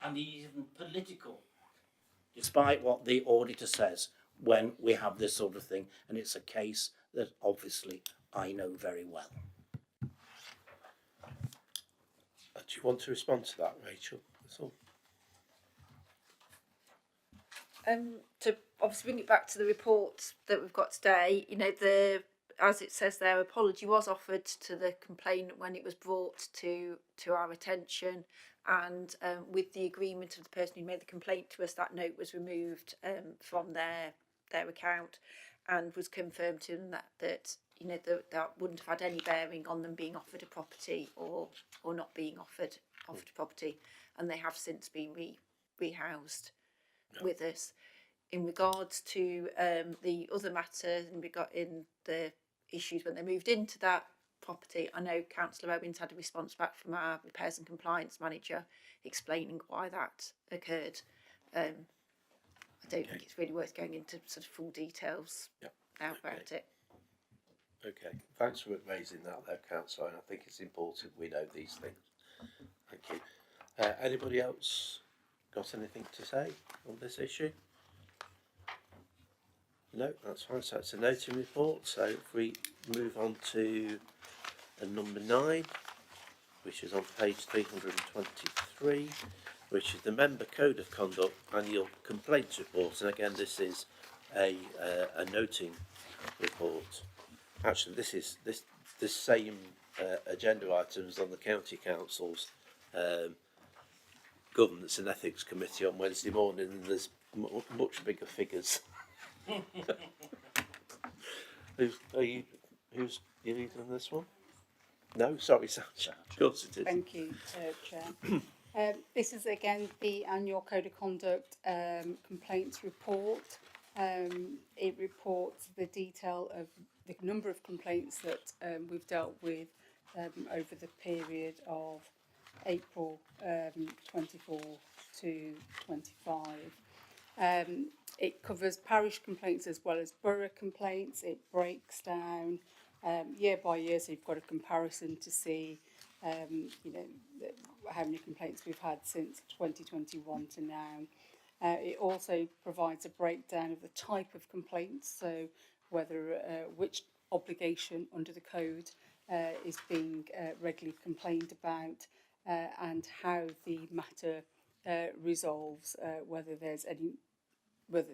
And even political, despite what the auditor says, when we have this sort of thing, and it's a case that obviously I know very well. Do you want to respond to that, Rachel? That's all. To obviously bring it back to the report that we've got today, as it says there, apology was offered to the complainant when it was brought to our attention, and with the agreement of the person who made the complaint to us, that note was removed from their account, and was confirmed to them that wouldn't have had any bearing on them being offered a property or not being offered a property, and they have since been rehoused with us. In regards to the other matter, in the issues when they moved into that property, I know Councillor Owens had a response back from our repairs and compliance manager explaining why that occurred. I don't think it's really worth going into sort of full details now about it. Okay, thanks for raising that there, Councillor, and I think it's important we know these things. Thank you. Anybody else got anything to say on this issue? No, that's fine. So it's a noting report. So if we move on to number 9, which is on page 323, which is the Member Code of Conduct Annual Complaints Report. And again, this is a noting report. Actually, this is this same agenda items on the County Council's Governance and Ethics Committee on Wednesday morning, and there's much bigger figures. Who's leading this one? No, sorry, Sasha. Of course it is. Thank you, Chair. This is again the annual Code of Conduct complaints report. It reports the detail of the number of complaints that we've dealt with over the period of April 24 to 25. It covers parish complaints as well as borough complaints. It breaks down year by year, so you've got a comparison to see how many complaints we've had since 2021 to now. It also provides a breakdown of the type of complaints, so whether which obligation under the code is being regularly complained about, and how the matter resolves, whether the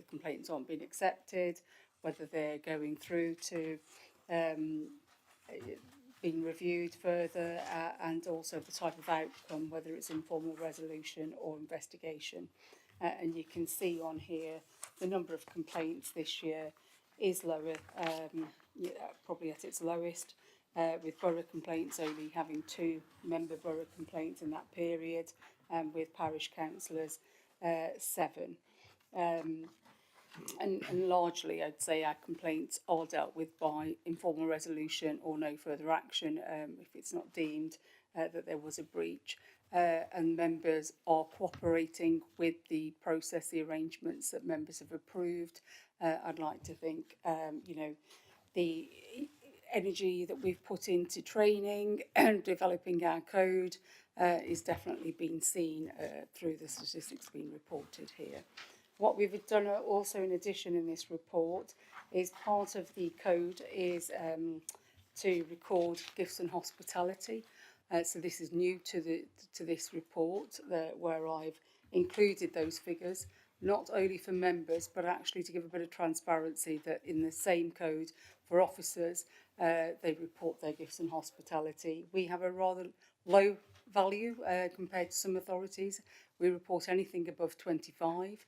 complaints aren't being accepted, whether they're going through to being reviewed further, and also the type of outcome, whether it's informal resolution or investigation. And you can see on here the number of complaints this year is lower, probably at its lowest, with borough complaints only having 2 member borough complaints in that period, and with parish councillors 7. And largely, I'd say our complaints are dealt with by informal resolution or no further action if it's not deemed that there was a breach. And members are cooperating with the process, the arrangements that members have approved. I'd like to think, the energy that we've put into training and developing our code is definitely being seen through the statistics being reported here. What we've done also in addition in this report is part of the code is to record gifts and hospitality. So this is new to this report where I've included those figures, not only for members, but actually to give a bit of transparency that in the same code for officers, they report their gifts and hospitality. We have a rather low value compared to some authorities. We report anything above £25.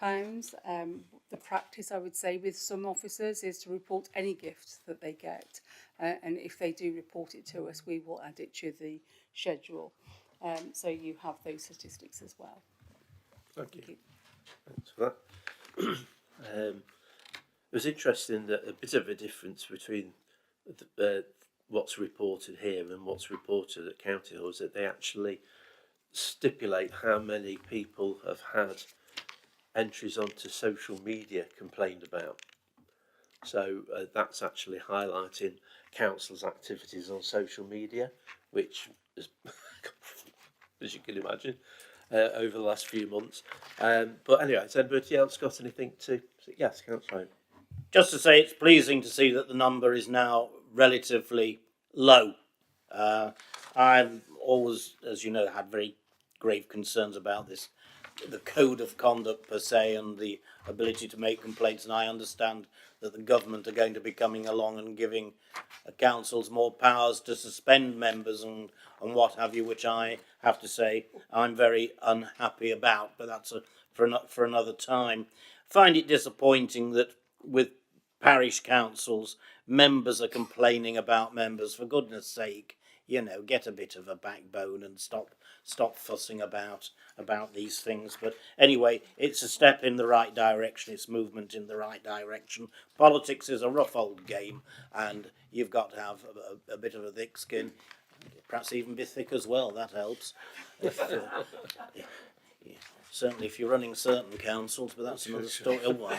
The practice, I would say, with some officers is to report any gifts that they get. And if they do report it to us, we will add it to the schedule. So you have those statistics as well. Thank you. Thanks for that. It was interesting that a bit of a difference between what's reported here and what's reported at County Hall is that they actually stipulate how many people have had entries onto social media complained about. So that's actually highlighting council's activities on social media, which is, as you can imagine, over the last few months. But anyway, has anybody else got anything to? Yes, Councillor. Just to say, it's pleasing to see that the number is now relatively low. I've always, as you know, had very grave concerns about this, the code of conduct per se, and the ability to make complaints. And I understand that the government are going to be coming along and giving councils more powers to suspend members and what have you, which I have to say I'm very unhappy about. But that's for another time. I find it disappointing that with parish councils, members are complaining about members. For goodness sake, get a bit of a backbone and stop fussing about these things. But anyway, it's a step in the right direction. It's movement in the right direction. Politics is a rough old game, and you've got to have a bit of a thick skin, perhaps even be thick as well. That helps. Certainly if you're running certain councils, but that's another story. Oh, well,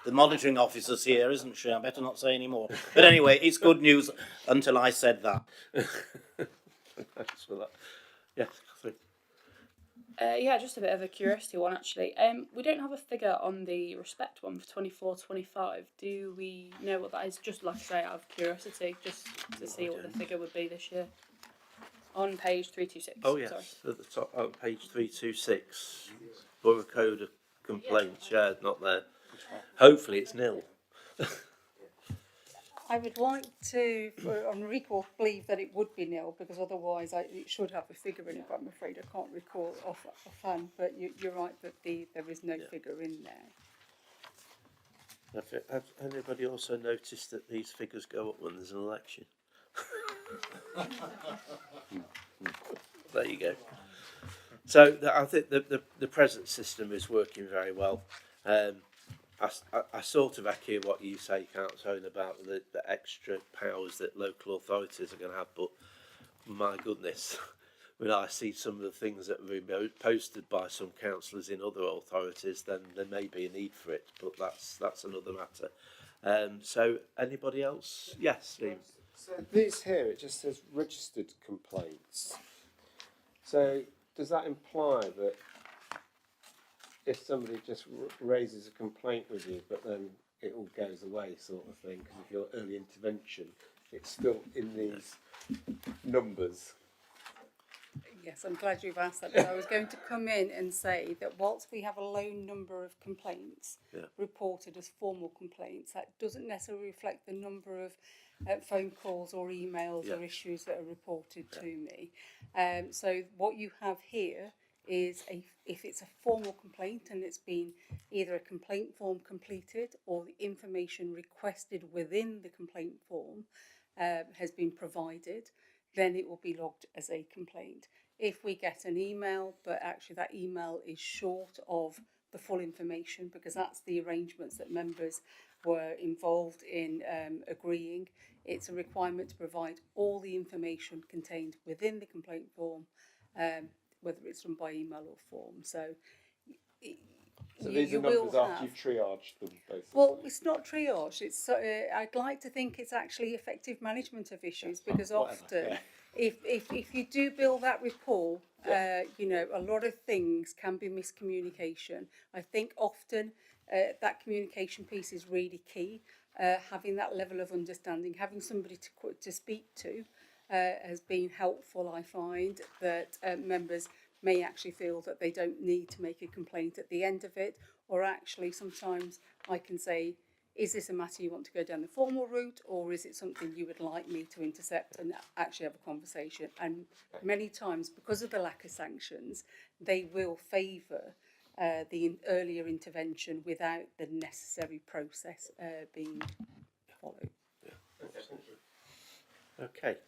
the monitoring officer's here, isn't she? I better not say any more. But anyway, it's good news until I said that. Thanks for that. Yes, Catherine. Yeah, just a bit of a curiosity one actually. We don't have a figure on the respect one for 24-25. Do we know what that is? Just like I say, out of curiosity, just to see what the figure would be this year. On page 326. Oh yes, sorry. At the top, on page 326. Borough Code of Complaints. Yeah, not there. Hopefully it's nil. I would like to, on recall, believe that it would be nil, because otherwise it should have a figure in it, but I'm afraid I can't recall offhand. But you're right that there is no figure in there. Has anybody also noticed that these figures go up when there's an election? There you go. So I think the present system is working very well. I sort of echo what you say, Councillor, about the extra powers that local authorities are going to have, but my goodness, when I see some of the things that have been posted by some councillors in other authorities, then there may be a need for it, but that's another matter. So anybody else? Yes, Steve. So these here, it just says registered complaints. So does that imply that if somebody just raises a complaint with you, but then it all goes away, sort of thing? Because if you're early intervention, it's still in these numbers. Yes, I'm glad you've asked that. Because I was going to come in and say that whilst we have a low number of complaints reported as formal complaints, that doesn't necessarily reflect the number of phone calls or emails or issues that are reported to me. So what you have here is if it's a formal complaint and it's been either a complaint form completed or the information requested within the complaint form has been provided, then it will be logged as a complaint. If we get an email, but actually that email is short of the full information, because that's the arrangements that members were involved in agreeing, it's a requirement to provide all the information contained within the complaint form, whether it's done by email or form. So these are numbers after you've triaged them, basically. Well, it's not triage. It's I'd like to think it's actually effective management of issues, because often, if you do build that rapport, you know, a lot of things can be miscommunication. I think often that communication piece is really key. Having that level of understanding, having somebody to speak to, has been helpful. I find that members may actually feel that they don't need to make a complaint at the end of it, or actually sometimes I can say, is this a matter you want to go down the formal route, or is it something you would like me to intercept and actually have a conversation? And many times, because of the lack of sanctions, they will favour the earlier intervention without the necessary process being followed. Okay.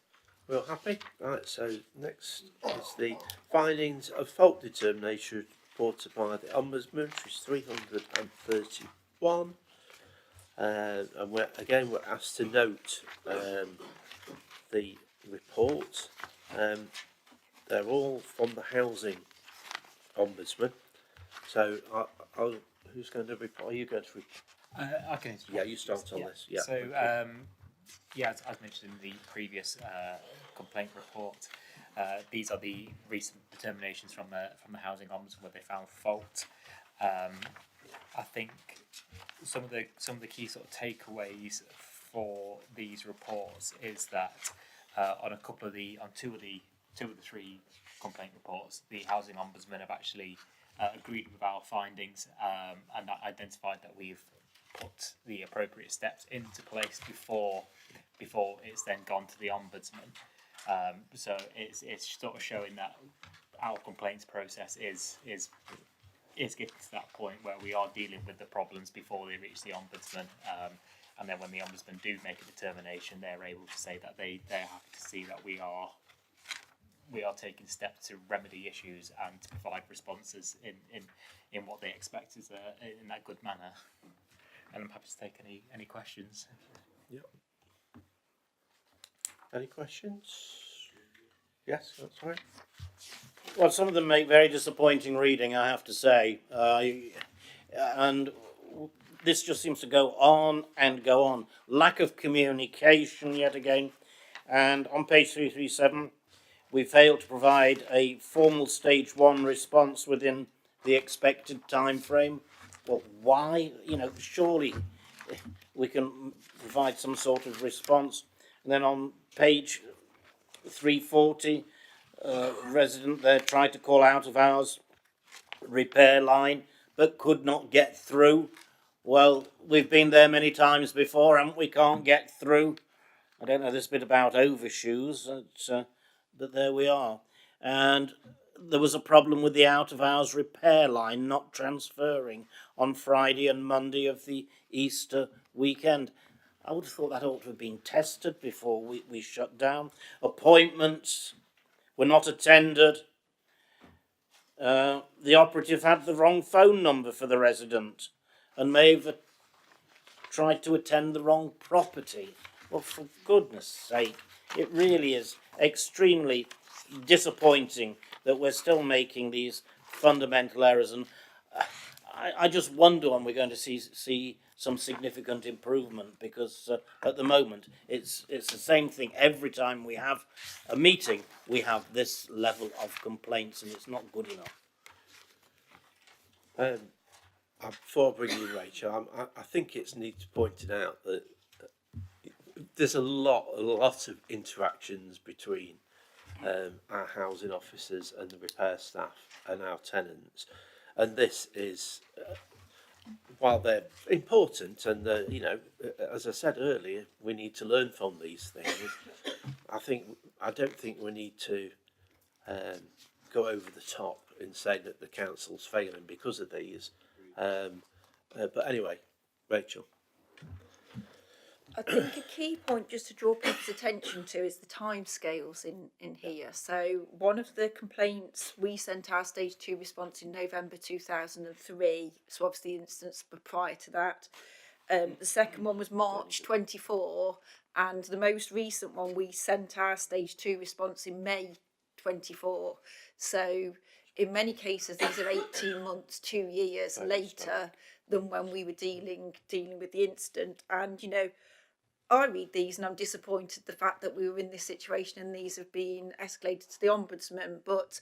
We're all happy? Right, so next is the findings of fault determination reported by the Ombudsman, which is 331. And we're asked to note the report. They're all from the Housing Ombudsman. So who's going to report? Are you going to report? I can. Yeah, you start on this. Yeah. So, as mentioned in the previous complaint report, these are the recent determinations from the Housing Ombudsman where they found fault. I think some of the key sort of takeaways for these reports is that on two of the three complaint reports, the Housing Ombudsman have actually agreed with our findings and identified that we've put the appropriate steps into place before it's then gone to the Ombudsman. So it's sort of showing that our complaints process is getting to that point where we are dealing with the problems before they reach the Ombudsman. And then when the Ombudsman do make a determination, they're able to say that they're happy to see that we are taking steps to remedy issues and to provide responses in what they expect is in that good manner. And I'm happy to take any questions. Yep. Any questions? Yes, that's right. Well, some of them make very disappointing reading, I have to say. And this just seems to go on and go on. Lack of communication, yet again. And on page 337, we failed to provide a formal stage 1 response within the expected time frame. Well, why? You know, surely we can provide some sort of response. And then on page 340, resident there tried to call out of hours repair line but could not get through. Well, we've been there many times before, and we can't get through. I don't know this bit about overshoes, but there we are. And there was a problem with the out of hours repair line not transferring on Friday and Monday of the Easter weekend. I would have thought that ought to have been tested before we shut down. Appointments were not attended. the operative had the wrong phone number for the resident and may have tried to attend the wrong property. Well, for goodness sake, it really is extremely disappointing that we're still making these fundamental errors, and I just wonder when we're going to see some significant improvement, because at the moment it's the same thing every time we have a meeting. We have this level of complaints, and it's not good enough. Before I bring in Rachel, I think it's needs pointed out that there's a lot of interactions between our housing officers and the repair staff and our tenants, and this is while they're important and as I said earlier, we need to learn from these things. I don't think we need to go over the top and say that the council's failing because of these. But anyway, Rachel. I think a key point just to draw people's attention to is the timescales in here. So one of the complaints, we sent our stage 2 response in November 2003. So obviously the instance prior to that. The second one was March 24, and the most recent one we sent our stage 2 response in May 24. So in many cases these are 18 months, 2 years later than when we were dealing with the incident. And I read these and I'm disappointed the fact that we were in this situation and these have been escalated to the Ombudsman. But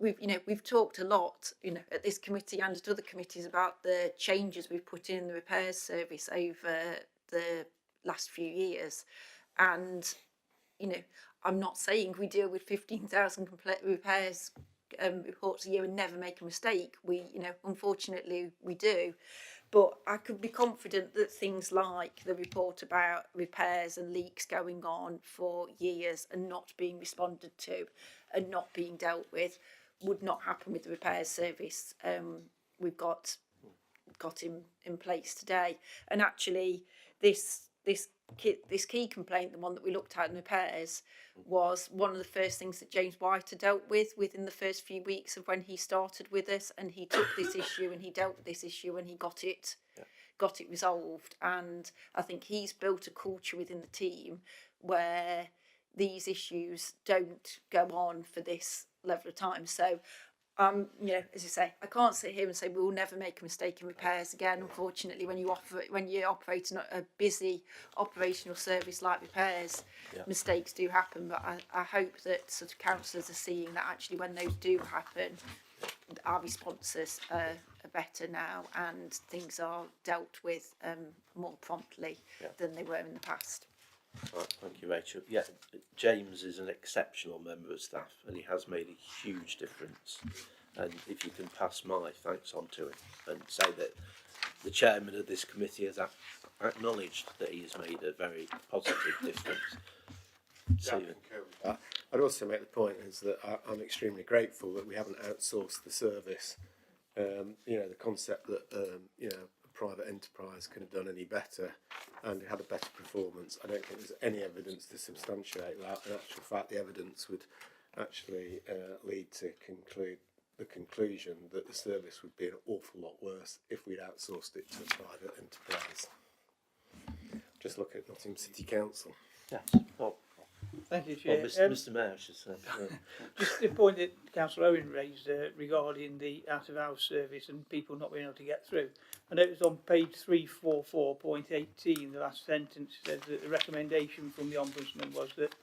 we've talked a lot, at this committee and at other committees about the changes we've put in the repairs service over the last few years. And, I'm not saying we deal with 15,000 repairs reports a year and never make a mistake. We, unfortunately we do. But I could be confident that things like the report about repairs and leaks going on for years and not being responded to and not being dealt with would not happen with the repairs service we've got in place today. And actually, this key complaint, the one that we looked at in repairs, was one of the first things that James White dealt with within the first few weeks of when he started with us, and he took this issue and he dealt with this issue and he got it resolved. And I think he's built a culture within the team where these issues don't go on for this level of time. So as you say, I can't sit here and say we'll never make a mistake in repairs again. Unfortunately, when you're operating a busy operational service like repairs, mistakes do happen. But I hope that sort of councillors are seeing that actually when those do happen, our responses are better now and things are dealt with more promptly than they were in the past. Right, thank you, Rachel. Yeah, James is an exceptional member of staff and he has made a huge difference. And if you can pass my thanks on to him and say that the chairman of this committee has acknowledged that he has made a very positive difference. I'd also make the point is that I'm extremely grateful that we haven't outsourced the service. The concept that a private enterprise could have done any better and had a better performance, I don't think there's any evidence to substantiate that. In actual fact, the evidence would actually lead to the conclusion that the service would be an awful lot worse if we'd outsourced it to a private enterprise. Just look at Nottingham City Council. Yes. Well, thank you, Chair. Mr. Mayor, I should say. Just the point that Councillor Owen raised regarding the out-of-hours service and people not being able to get through. I noticed on page 344.18, the last sentence says that the recommendation from the Ombudsman was that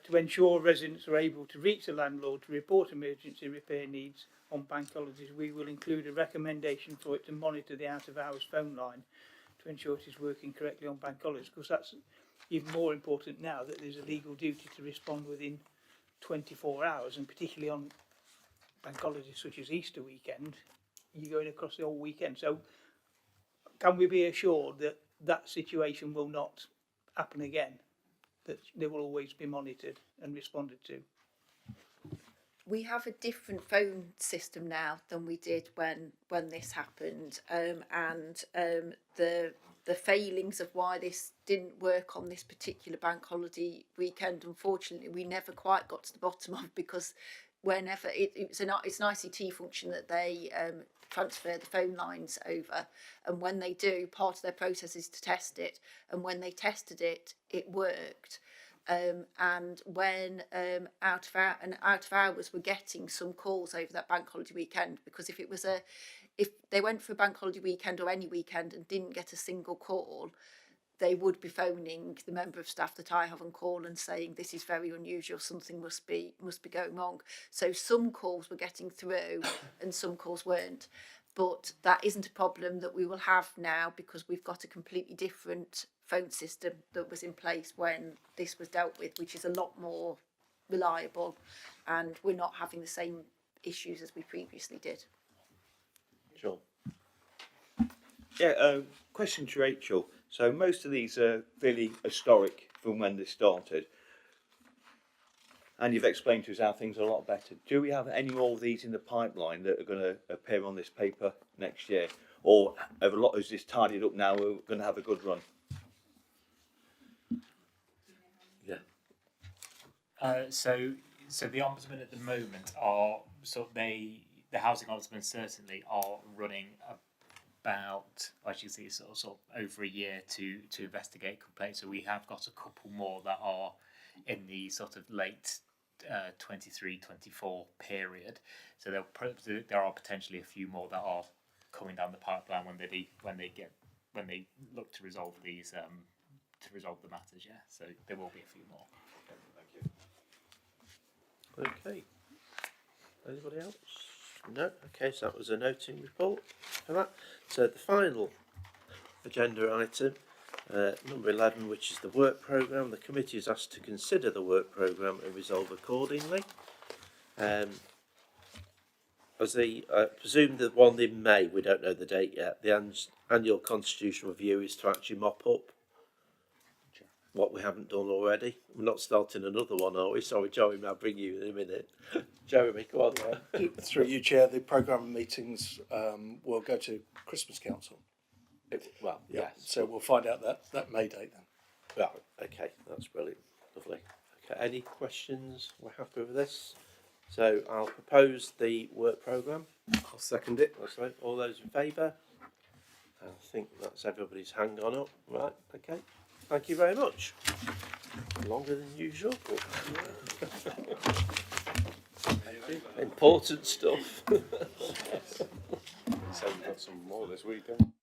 to ensure residents are able to reach the landlord to report emergency repair needs on bank holidays, we will include a recommendation for it to monitor the out-of-hours phone line to ensure it is working correctly on bank holidays, because that's even more important now that there's a legal duty to respond within 24 hours, and particularly on bank holidays such as Easter weekend, you're going across the whole weekend. So can we be assured that that situation will not happen again, that they will always be monitored and responded to? We have a different phone system now than we did when this happened, and the failings of why this didn't work on this particular bank holiday weekend, unfortunately we never quite got to the bottom of, because whenever it's an ICT function that they transfer the phone lines over, and when they do, part of their process is to test it, and when they tested it, it worked. And when out of hours were getting some calls over that bank holiday weekend, because if they went for a bank holiday weekend or any weekend and didn't get a single call, they would be phoning the member of staff that I have on call and saying this is very unusual, something must be going wrong. So some calls were getting through and some calls weren't. But that isn't a problem that we will have now, because we've got a completely different phone system that was in place when this was dealt with, which is a lot more reliable, and we're not having the same issues as we previously did. Sure. Yeah, question to Rachel. So most of these are fairly historic from when they started. And you've explained to us how things are a lot better. Do we have any more of these in the pipeline that are going to appear on this paper next year? Or have a lot of this tidied up now, we're going to have a good run? Yeah. So the ombudsman at the moment the housing ombudsman certainly are running about, as you see, sort of over a year to investigate complaints. So we have got a couple more that are in the sort of late 23-24 period. So there are potentially a few more that are coming down the pipeline when they look to resolve these to resolve the matters. Yeah, so there will be a few more. Okay. Anybody else? No? Okay, so that was a noting report for that. So the final agenda item, number 11, which is the work programme. The committee is asked to consider the work programme and resolve accordingly. As the presume the one in May, we don't know the date yet, the annual constitutional review is to actually mop up what we haven't done already. We're not starting another one, are we? Sorry, Jeremy, I'll bring you in a minute. Jeremy, go on. Through you, Chair, the programme meetings will go to Christmas Council. Well, Yeah, yes. so we'll find out that May date then. Well, okay, that's brilliant. Lovely. Okay, any questions? We're happy with this. So I'll propose the work programme. I'll second it. That's right. All those in favour? I think that's everybody's hand gone up. Right, okay. Thank you very much. Longer than usual. Important stuff. So we've got some more this weekend.